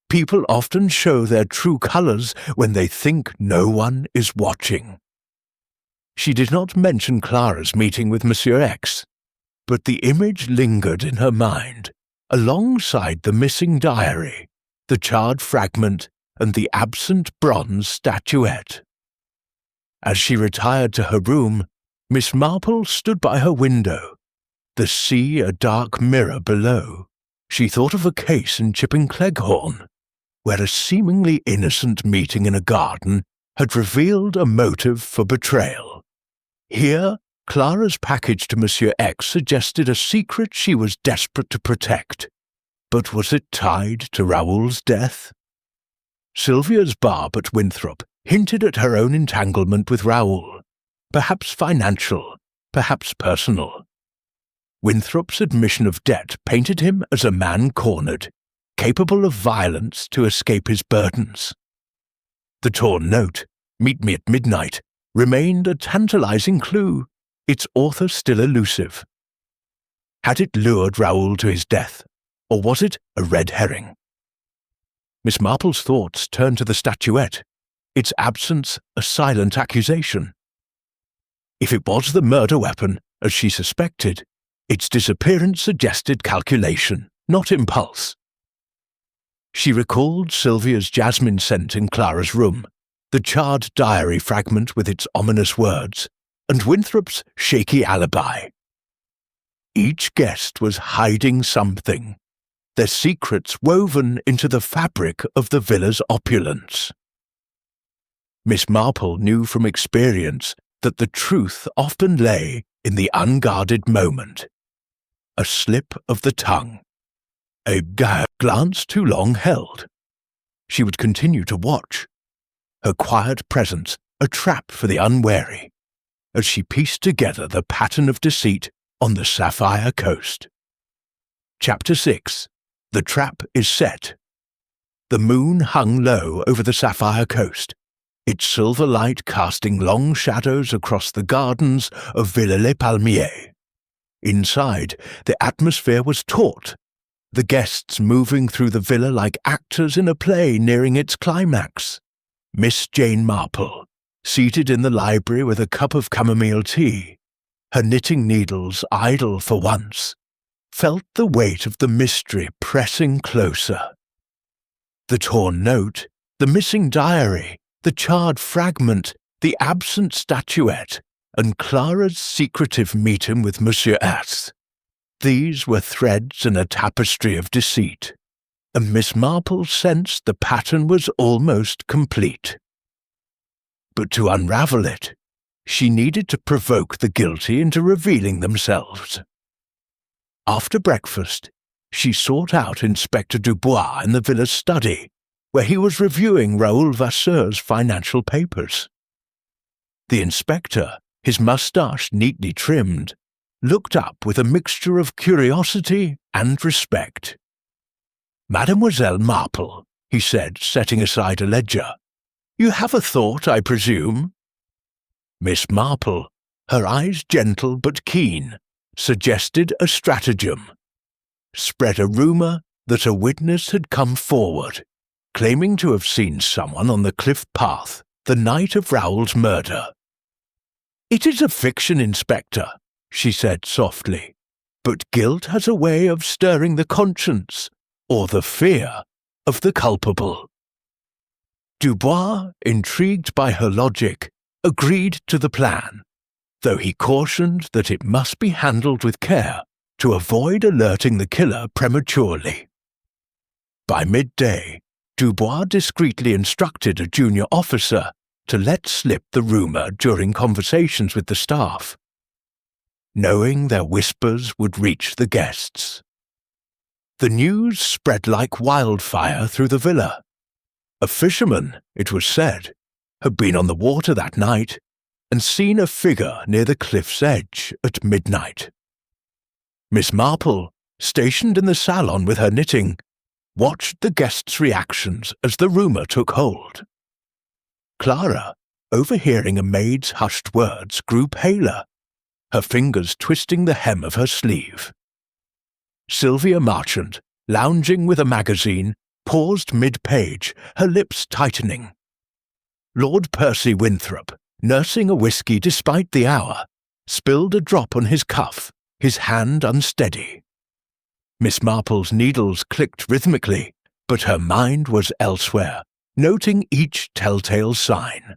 People often show their true colours when they think no one is watching." She did not mention Clara's meeting with Monsieur X, but the image lingered in her mind, alongside the missing diary, the charred fragment, and the absent bronze statuette. As she retired to her room, Miss Marple stood by her window, the sea a dark mirror below. She thought of a case in Chipping Cleghorn, where a seemingly innocent meeting in a garden had revealed a motive for betrayal. Here, Clara's package to Monsieur X suggested a secret she was desperate to protect. But was it tied to Raoul's death? Sylvia's barb at Winthrop hinted at her own entanglement with Raoul, perhaps financial, perhaps personal. Winthrop's admission of debt painted him as a man cornered, capable of violence to escape his burdens. The torn note, "Meet me at midnight," remained a tantalizing clue, its author still elusive. Had it lured Raoul to his death, or was it a red herring? Miss Marple's thoughts turned to the statuette, its absence a silent accusation. If it was the murder weapon, as she suspected, its disappearance suggested calculation, not impulse. She recalled Sylvia's jasmine scent in Clara's room, the charred diary fragment with its ominous words, and Winthrop's shaky alibi. Each guest was hiding something, their secrets woven into the fabric of the villa's opulence. Miss Marple knew from experience that the truth often lay in the unguarded moment. A slip of the tongue, a glance too long held. She would continue to watch, her quiet presence a trap for the unwary, as she pieced together the pattern of deceit on the Sapphire coast. Chapter 6. The Trap is Set. The moon hung low over the Sapphire coast, its silver light casting long shadows across the gardens of Villa-les-Palmiers. Inside, the atmosphere was taut, the guests moving through the villa like actors in a play nearing its climax. Miss Jane Marple, seated in the library with a cup of chamomile tea, her knitting needles idle for once, felt the weight of the mystery pressing closer. The torn note, the missing diary, the charred fragment, the absent statuette, and Clara's secretive meeting with Monsieur S. These were threads in a tapestry of deceit, and Miss Marple sensed the pattern was almost complete. But to unravel it, she needed to provoke the guilty into revealing themselves. After breakfast, she sought out Inspector Dubois in the villa's study, where he was reviewing Raoul Vasseur's financial papers. The inspector, his moustache neatly trimmed, looked up with a mixture of curiosity and respect. "Mademoiselle Marple," he said, setting aside a ledger. "You have a thought, I presume?" Miss Marple, her eyes gentle but keen, suggested a stratagem. Spread a rumour that a witness had come forward, claiming to have seen someone on the cliff path the night of Raoul's murder. "It is a fiction, Inspector," she said softly, "but guilt has a way of stirring the conscience, or the fear, of the culpable." Dubois, intrigued by her logic, agreed to the plan, though he cautioned that it must be handled with care to avoid alerting the killer prematurely. By midday, Dubois discreetly instructed a junior officer to let slip the rumour during conversations with the staff, knowing their whispers would reach the guests. The news spread like wildfire through the villa. A fisherman, it was said, had been on the water that night and seen a figure near the cliff's edge at midnight. Miss Marple, stationed in the salon with her knitting, watched the guests' reactions as the rumour took hold. Clara, overhearing a maid's hushed words, grew paler, her fingers twisting the hem of her sleeve. Sylvia Marchant, lounging with a magazine, paused mid-page, her lips tightening. Lord Percy Winthrop, nursing a whisky despite the hour, spilled a drop on his cuff, his hand unsteady. Miss Marple's needles clicked rhythmically, but her mind was elsewhere, noting each telltale sign.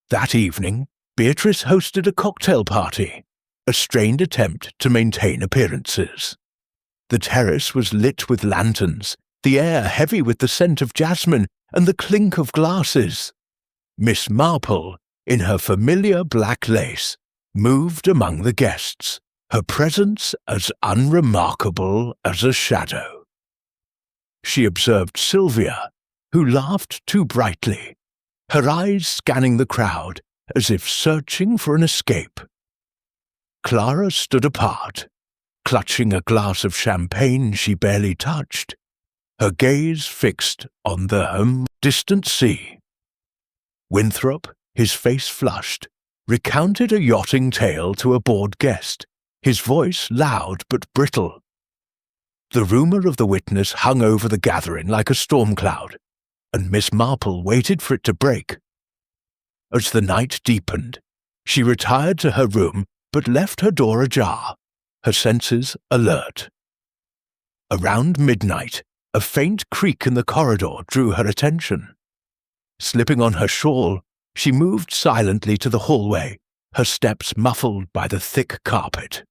That evening, Beatrice hosted a cocktail party, a strained attempt to maintain appearances. The terrace was lit with lanterns, the air heavy with the scent of jasmine and the clink of glasses. Miss Marple, in her familiar black lace, moved among the guests, her presence as unremarkable as a shadow. She observed Sylvia, who laughed too brightly, her eyes scanning the crowd as if searching for an escape. Clara stood apart, clutching a glass of champagne she barely touched, her gaze fixed on the distant sea. Winthrop, his face flushed, recounted a yachting tale to a bored guest, his voice loud but brittle. The rumour of the witness hung over the gathering like a storm cloud, and Miss Marple waited for it to break. As the night deepened, she retired to her room but left her door ajar, her senses alert. Around midnight, a faint creak in the corridor drew her attention. Slipping on her shawl, she moved silently to the hallway, her steps muffled by the thick carpet.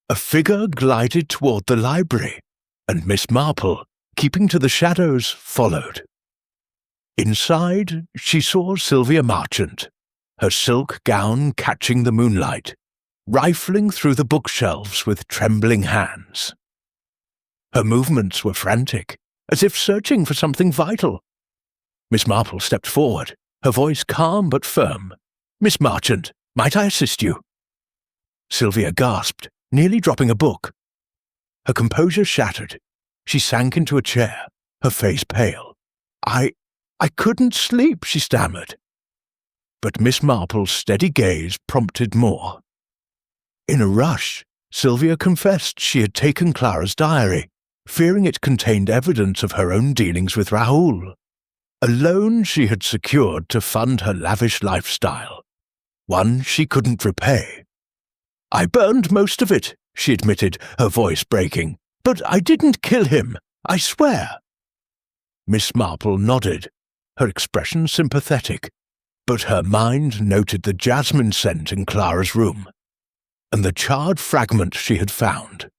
A figure glided toward the library, and Miss Marple, keeping to the shadows, followed. Inside, she saw Sylvia Marchant, her silk gown catching the moonlight, rifling through the bookshelves with trembling hands. Her movements were frantic, as if searching for something vital. Miss Marple stepped forward, her voice calm but firm. "Miss Marchant, might I assist you?" Sylvia gasped, nearly dropping a book. Her composure shattered. She sank into a chair, her face pale. I couldn't sleep," she stammered. But Miss Marple's steady gaze prompted more. In a rush, Sylvia confessed she had taken Clara's diary, fearing it contained evidence of her own dealings with Raoul. A loan she had secured to fund her lavish lifestyle, one she couldn't repay. "I burned most of it," she admitted, her voice breaking. "But I didn't kill him, I swear." Miss Marple nodded, her expression sympathetic, but her mind noted the jasmine scent in Clara's room, and the charred fragment she had found.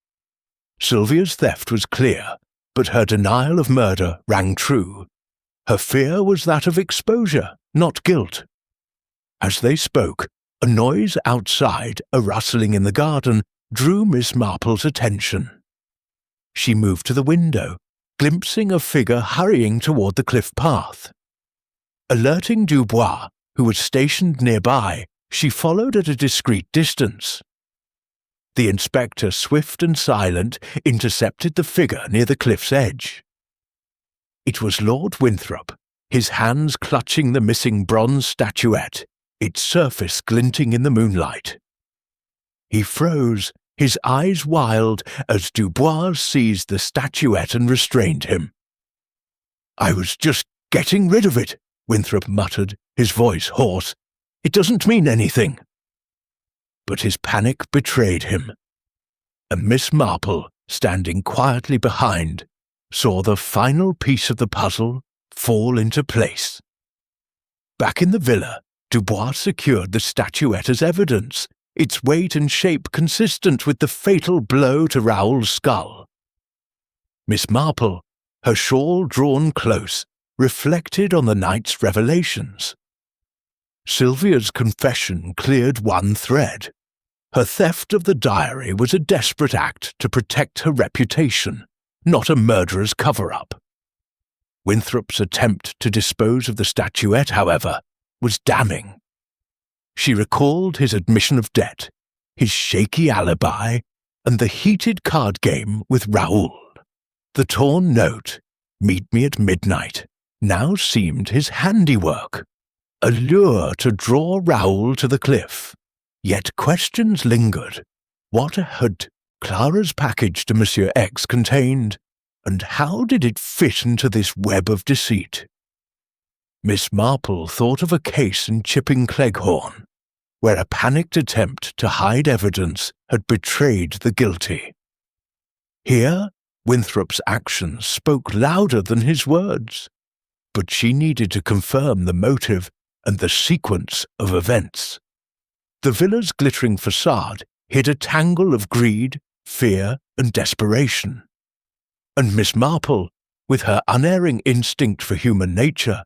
Sylvia's theft was clear, but her denial of murder rang true. Her fear was that of exposure, not guilt. As they spoke, a noise outside, a rustling in the garden, drew Miss Marple's attention. She moved to the window, glimpsing a figure hurrying toward the cliff path. Alerting Dubois, who was stationed nearby, she followed at a discreet distance. The inspector, swift and silent, intercepted the figure near the cliff's edge. It was Lord Winthrop, his hands clutching the missing bronze statuette, its surface glinting in the moonlight. He froze, his eyes wild, as Dubois seized the statuette and restrained him. "I was just getting rid of it," Winthrop muttered, his voice hoarse. "It doesn't mean anything." But his panic betrayed him, and Miss Marple, standing quietly behind, saw the final piece of the puzzle fall into place. Back in the villa, Dubois secured the statuette as evidence, its weight and shape consistent with the fatal blow to Raoul's skull. Miss Marple, her shawl drawn close, reflected on the night's revelations. Sylvia's confession cleared one thread. Her theft of the diary was a desperate act to protect her reputation, not a murderer's cover-up. Winthrop's attempt to dispose of the statuette, however, was damning. She recalled his admission of debt, his shaky alibi, and the heated card game with Raoul. The torn note, "Meet me at midnight," now seemed his handiwork, a lure to draw Raoul to the cliff. Yet questions lingered. What had Clara's package to Monsieur X contained, and how did it fit into this web of deceit? Miss Marple thought of a case in Chipping Cleghorn, where a panicked attempt to hide evidence had betrayed the guilty. Here, Winthrop's actions spoke louder than his words, but she needed to confirm the motive and the sequence of events. The villa's glittering facade hid a tangle of greed, fear, and desperation. And Miss Marple, with her unerring instinct for human nature,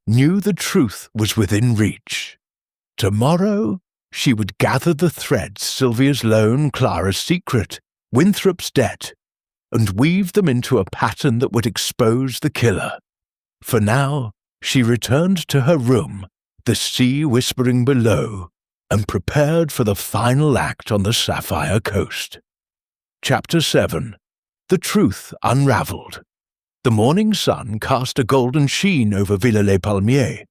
knew the truth was within reach. Tomorrow, she would gather the threads: Sylvia's loan, Clara's secret, Winthrop's debt, and weave them into a pattern that would expose the killer. For now, she returned to her room, the sea whispering below, and prepared for the final act on the Sapphire Coast. Chapter 7. The Truth Unravelled. The morning sun cast a golden sheen over Villa-les-Palmiers,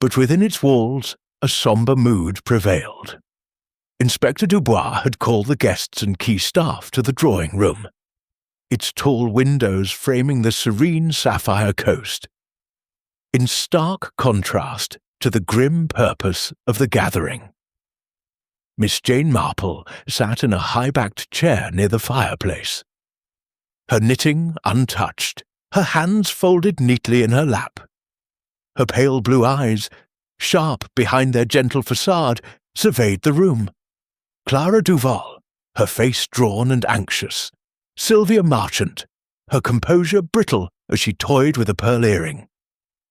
but within its walls a sombre mood prevailed. Inspector Dubois had called the guests and key staff to the drawing-room, its tall windows framing the serene Sapphire Coast, in stark contrast to the grim purpose of the gathering. Miss Jane Marple sat in a high-backed chair near the fireplace, her knitting untouched, her hands folded neatly in her lap. Her pale blue eyes, sharp behind their gentle facade, surveyed the room. Clara Duval, her face drawn and anxious. Sylvia Marchant, her composure brittle as she toyed with a pearl earring.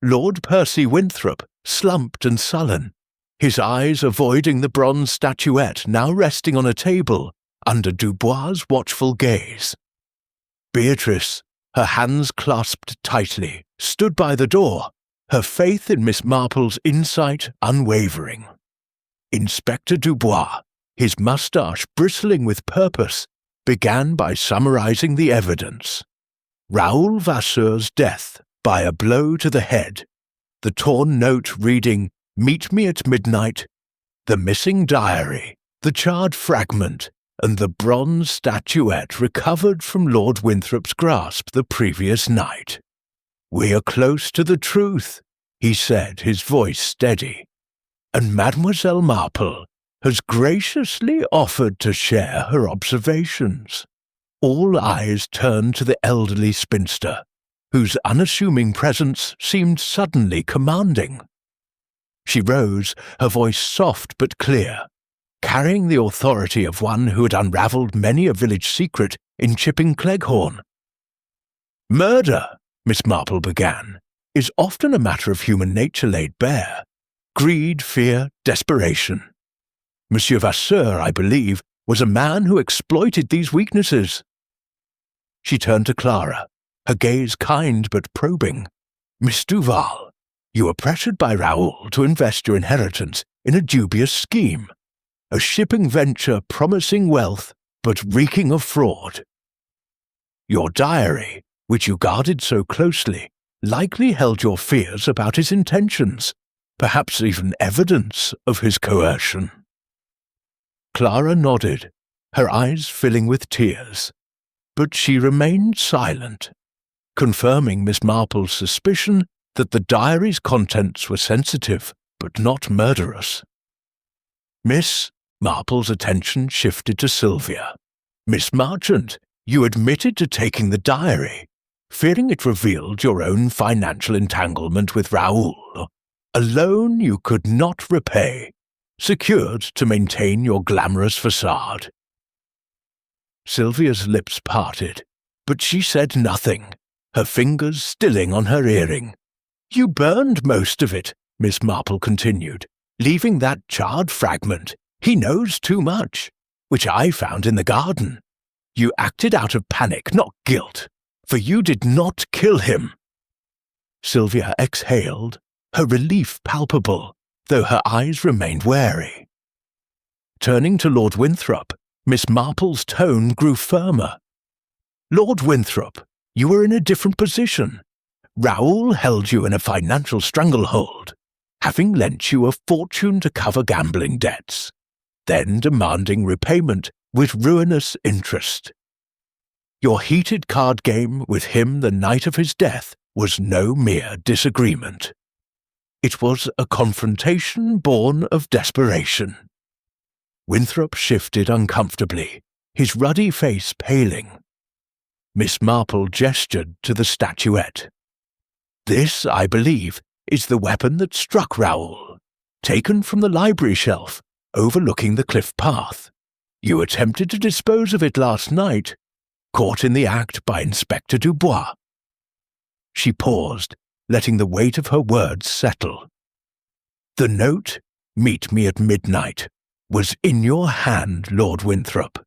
Lord Percy Winthrop, slumped and sullen, his eyes avoiding the bronze statuette now resting on a table under Dubois' watchful gaze. Beatrice, her hands clasped tightly, stood by the door, her faith in Miss Marple's insight unwavering. Inspector Dubois, his moustache bristling with purpose, began by summarizing the evidence. Raoul Vasseur's death by a blow to the head, the torn note reading, "Meet me at midnight," the missing diary, the charred fragment, and the bronze statuette recovered from Lord Winthrop's grasp the previous night. "We are close to the truth," he said, his voice steady, "and Mademoiselle Marple has graciously offered to share her observations." All eyes turned to the elderly spinster, whose unassuming presence seemed suddenly commanding. She rose, her voice soft but clear, carrying the authority of one who had unravelled many a village secret in Chipping Cleghorn. "Murder," Miss Marple began, "is often a matter of human nature laid bare. Greed, fear, desperation. Monsieur Vasseur, I believe, was a man who exploited these weaknesses." She turned to Clara, her gaze kind but probing. "Miss Duval, you were pressured by Raoul to invest your inheritance in a dubious scheme, a shipping venture promising wealth but reeking of fraud. Your diary, which you guarded so closely, likely held your fears about his intentions, perhaps even evidence of his coercion." Clara nodded, her eyes filling with tears, but she remained silent, confirming Miss Marple's suspicion that the diary's contents were sensitive but not murderous. Miss Marple's attention shifted to Sylvia. "Miss Marchant, you admitted to taking the diary, fearing it revealed your own financial entanglement with Raoul, a loan you could not repay, secured to maintain your glamorous facade." Sylvia's lips parted, but she said nothing, her fingers stilling on her earring. "You burned most of it," Miss Marple continued, "leaving that charred fragment, 'He knows too much,' which I found in the garden. You acted out of panic, not guilt, for you did not kill him." Sylvia exhaled, her relief palpable, though her eyes remained wary. Turning to Lord Winthrop, Miss Marple's tone grew firmer. "Lord Winthrop, you were in a different position. Raoul held you in a financial stranglehold, having lent you a fortune to cover gambling debts, then demanding repayment with ruinous interest. Your heated card game with him the night of his death was no mere disagreement. It was a confrontation born of desperation." Winthrop shifted uncomfortably, his ruddy face paling. Miss Marple gestured to the statuette. "This, I believe, is the weapon that struck Raoul, taken from the library shelf overlooking the cliff path. You attempted to dispose of it last night, caught in the act by Inspector Dubois." She paused, letting the weight of her words settle. "The note, 'Meet me at midnight,' was in your hand, Lord Winthrop.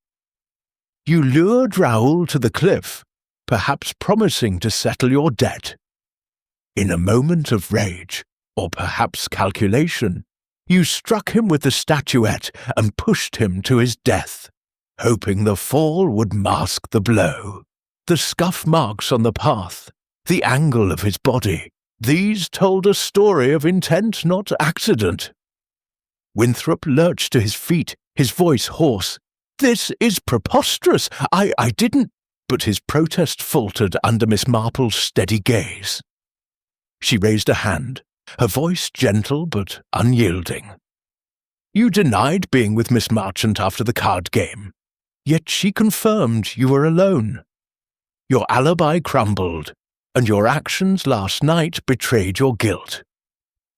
You lured Raoul to the cliff, perhaps promising to settle your debt. In a moment of rage, or perhaps calculation, you struck him with the statuette and pushed him to his death, hoping the fall would mask the blow. The scuff marks on the path, the angle of his body, these told a story of intent, not accident." Winthrop lurched to his feet, his voice hoarse. "This is preposterous! I didn't—" But his protest faltered under Miss Marple's steady gaze. She raised a hand, her voice gentle but unyielding. "You denied being with Miss Marchant after the card game, yet she confirmed you were alone. Your alibi crumbled, and your actions last night betrayed your guilt.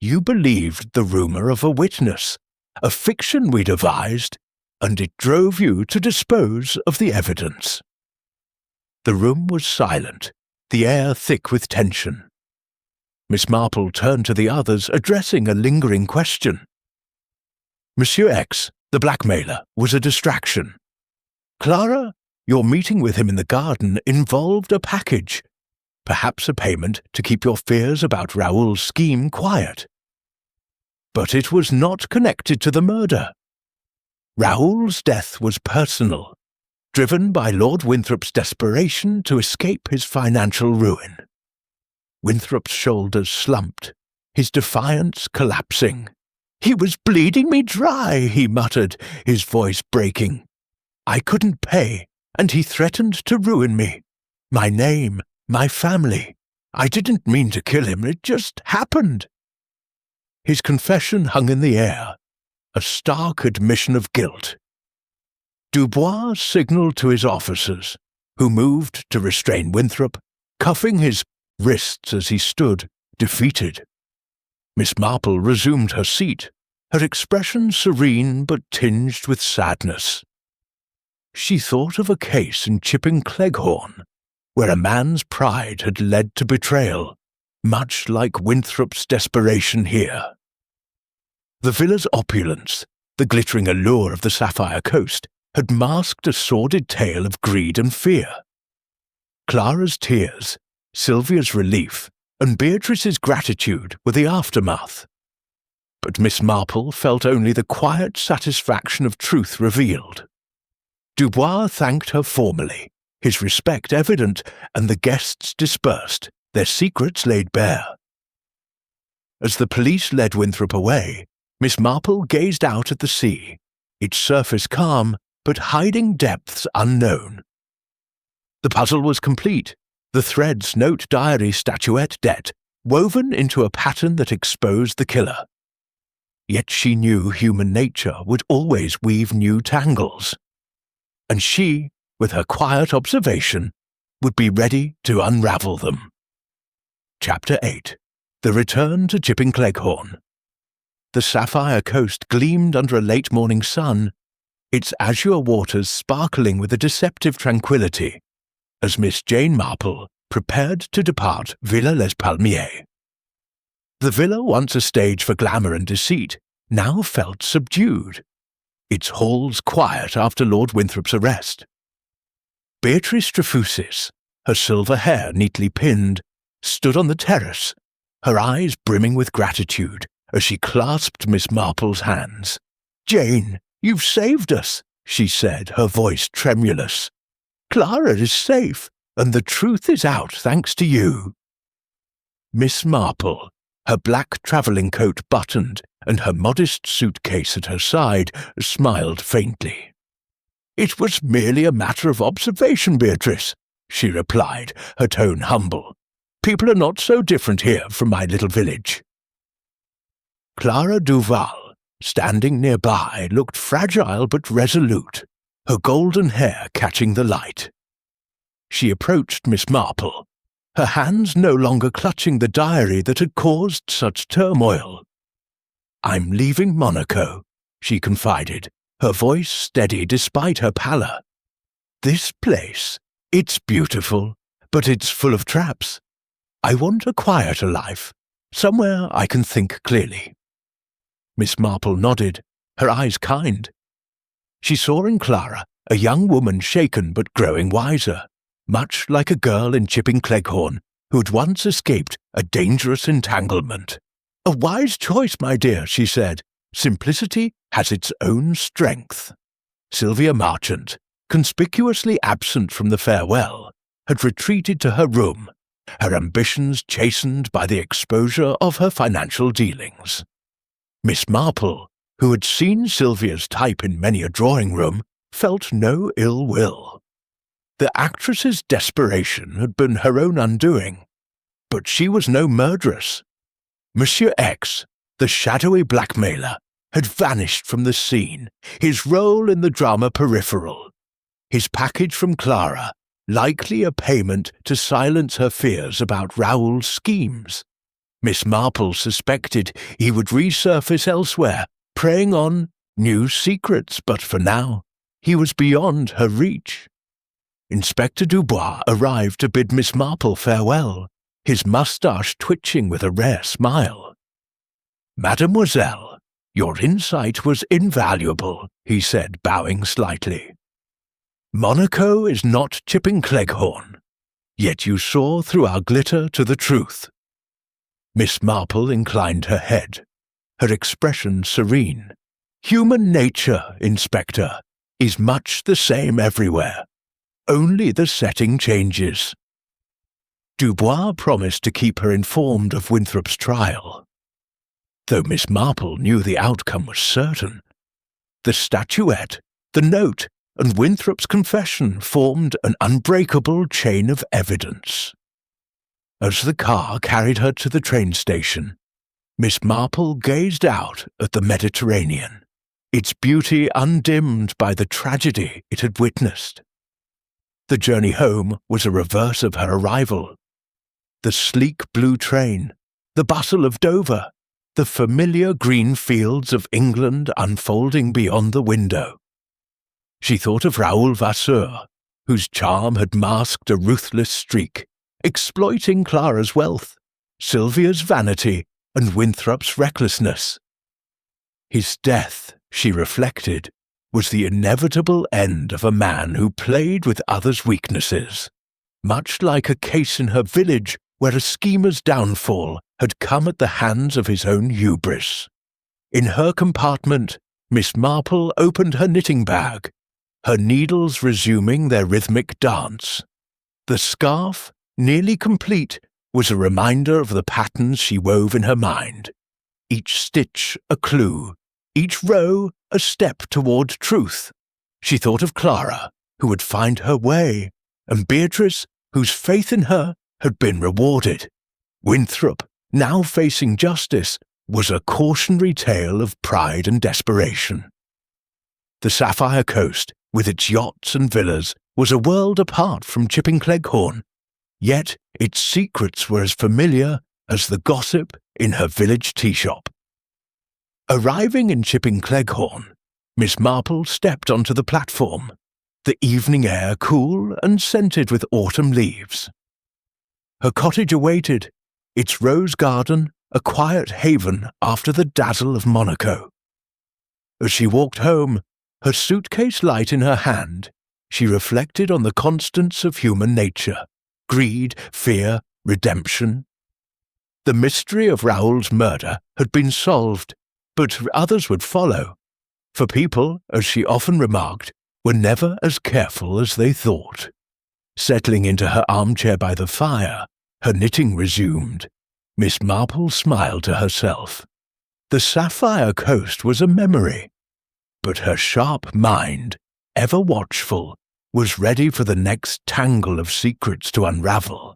You believed the rumor of a witness, a fiction we devised, and it drove you to dispose of the evidence." The room was silent, the air thick with tension. Miss Marple turned to the others, addressing a lingering question. "Monsieur X, the blackmailer, was a distraction. Clara, your meeting with him in the garden involved a package, perhaps a payment to keep your fears about Raoul's scheme quiet. But it was not connected to the murder. Raoul's death was personal, driven by Lord Winthrop's desperation to escape his financial ruin." Winthrop's shoulders slumped, his defiance collapsing. "He was bleeding me dry," he muttered, his voice breaking. "I couldn't pay, and he threatened to ruin me. My name, my family. I didn't mean to kill him, it just happened." His confession hung in the air, a stark admission of guilt. Dubois signalled to his officers, who moved to restrain Winthrop, cuffing his wrists as he stood, defeated. Miss Marple resumed her seat, her expression serene but tinged with sadness. She thought of a case in Chipping Cleghorn, where a man's pride had led to betrayal, much like Winthrop's desperation here. The villa's opulence, the glittering allure of the Sapphire Coast, had masked a sordid tale of greed and fear. Clara's tears, Sylvia's relief and Beatrice's gratitude were the aftermath. But Miss Marple felt only the quiet satisfaction of truth revealed. Dubois thanked her formally, his respect evident, and the guests dispersed, their secrets laid bare. As the police led Winthrop away, Miss Marple gazed out at the sea, its surface calm, but hiding depths unknown. The puzzle was complete, the threads note diary statuette debt, woven into a pattern that exposed the killer. Yet she knew human nature would always weave new tangles. And she, with her quiet observation, would be ready to unravel them. Chapter 8. The Return to Chipping Cleghorn. The Sapphire coast gleamed under a late morning sun, its azure waters sparkling with a deceptive tranquillity, as Miss Jane Marple prepared to depart Villa Les Palmiers. The villa, once a stage for glamour and deceit, now felt subdued, its halls quiet after Lord Winthrop's arrest. Beatrice Trefusis, her silver hair neatly pinned, stood on the terrace, her eyes brimming with gratitude as she clasped Miss Marple's hands. "Jane, you've saved us," she said, her voice tremulous. "Clara is safe, and the truth is out thanks to you." Miss Marple, her black travelling coat buttoned and her modest suitcase at her side, smiled faintly. "It was merely a matter of observation, Beatrice," she replied, her tone humble. "People are not so different here from my little village." Clara Duval, standing nearby, looked fragile but resolute, her golden hair catching the light. She approached Miss Marple, her hands no longer clutching the diary that had caused such turmoil. "I'm leaving Monaco," she confided, her voice steady despite her pallor. "This place, it's beautiful, but it's full of traps. I want a quieter life, somewhere I can think clearly." Miss Marple nodded, her eyes kind. She saw in Clara a young woman shaken but growing wiser, much like a girl in Chipping Cleghorn who had once escaped a dangerous entanglement. "A wise choice, my dear," she said. "Simplicity has its own strength." Sylvia Marchant, conspicuously absent from the farewell, had retreated to her room, her ambitions chastened by the exposure of her financial dealings. Miss Marple, who had seen Sylvia's type in many a drawing-room, felt no ill will. The actress's desperation had been her own undoing, but she was no murderess. Monsieur X, the shadowy blackmailer, had vanished from the scene, his role in the drama peripheral. His package from Clara, likely a payment to silence her fears about Raoul's schemes. Miss Marple suspected he would resurface elsewhere, preying on new secrets, but for now, he was beyond her reach. Inspector Dubois arrived to bid Miss Marple farewell, his moustache twitching with a rare smile. "Mademoiselle, your insight was invaluable," he said, bowing slightly. "Monaco is not Chipping Cleghorn, yet you saw through our glitter to the truth." Miss Marple inclined her head, her expression serene. "Human nature, Inspector, is much the same everywhere. Only the setting changes." Dubois promised to keep her informed of Winthrop's trial, though Miss Marple knew the outcome was certain. The statuette, the note, and Winthrop's confession formed an unbreakable chain of evidence. As the car carried her to the train station, Miss Marple gazed out at the Mediterranean, its beauty undimmed by the tragedy it had witnessed. The journey home was a reverse of her arrival. The sleek blue train, the bustle of Dover, the familiar green fields of England unfolding beyond the window. She thought of Raoul Vasseur, whose charm had masked a ruthless streak, exploiting Clara's wealth, Sylvia's vanity, and Winthrop's recklessness. His death, she reflected, was the inevitable end of a man who played with others' weaknesses. much like a case in her village where a schemer's downfall had come at the hands of his own hubris. In her compartment, Miss Marple opened her knitting bag, her needles resuming their rhythmic dance. The scarf, nearly complete, was a reminder of the patterns she wove in her mind. Each stitch a clue, each row a step toward truth. She thought of Clara, who would find her way, and Beatrice, whose faith in her had been rewarded. Winthrop, now facing justice, was a cautionary tale of pride and desperation. The Sapphire Coast, with its yachts and villas, was a world apart from Chipping Cleghorn, yet its secrets were as familiar as the gossip in her village tea-shop. Arriving in Chipping Cleghorn, Miss Marple stepped onto the platform, the evening air cool and scented with autumn leaves. Her cottage awaited, its rose garden a quiet haven after the dazzle of Monaco. As she walked home, her suitcase light in her hand, she reflected on the constants of human nature: greed, fear, redemption. The mystery of Raoul's murder had been solved, but others would follow, for people, as she often remarked, were never as careful as they thought. Settling into her armchair by the fire, her knitting resumed. Miss Marple smiled to herself. The Sapphire Coast was a memory, but her sharp mind, ever watchful, was ready for the next tangle of secrets to unravel.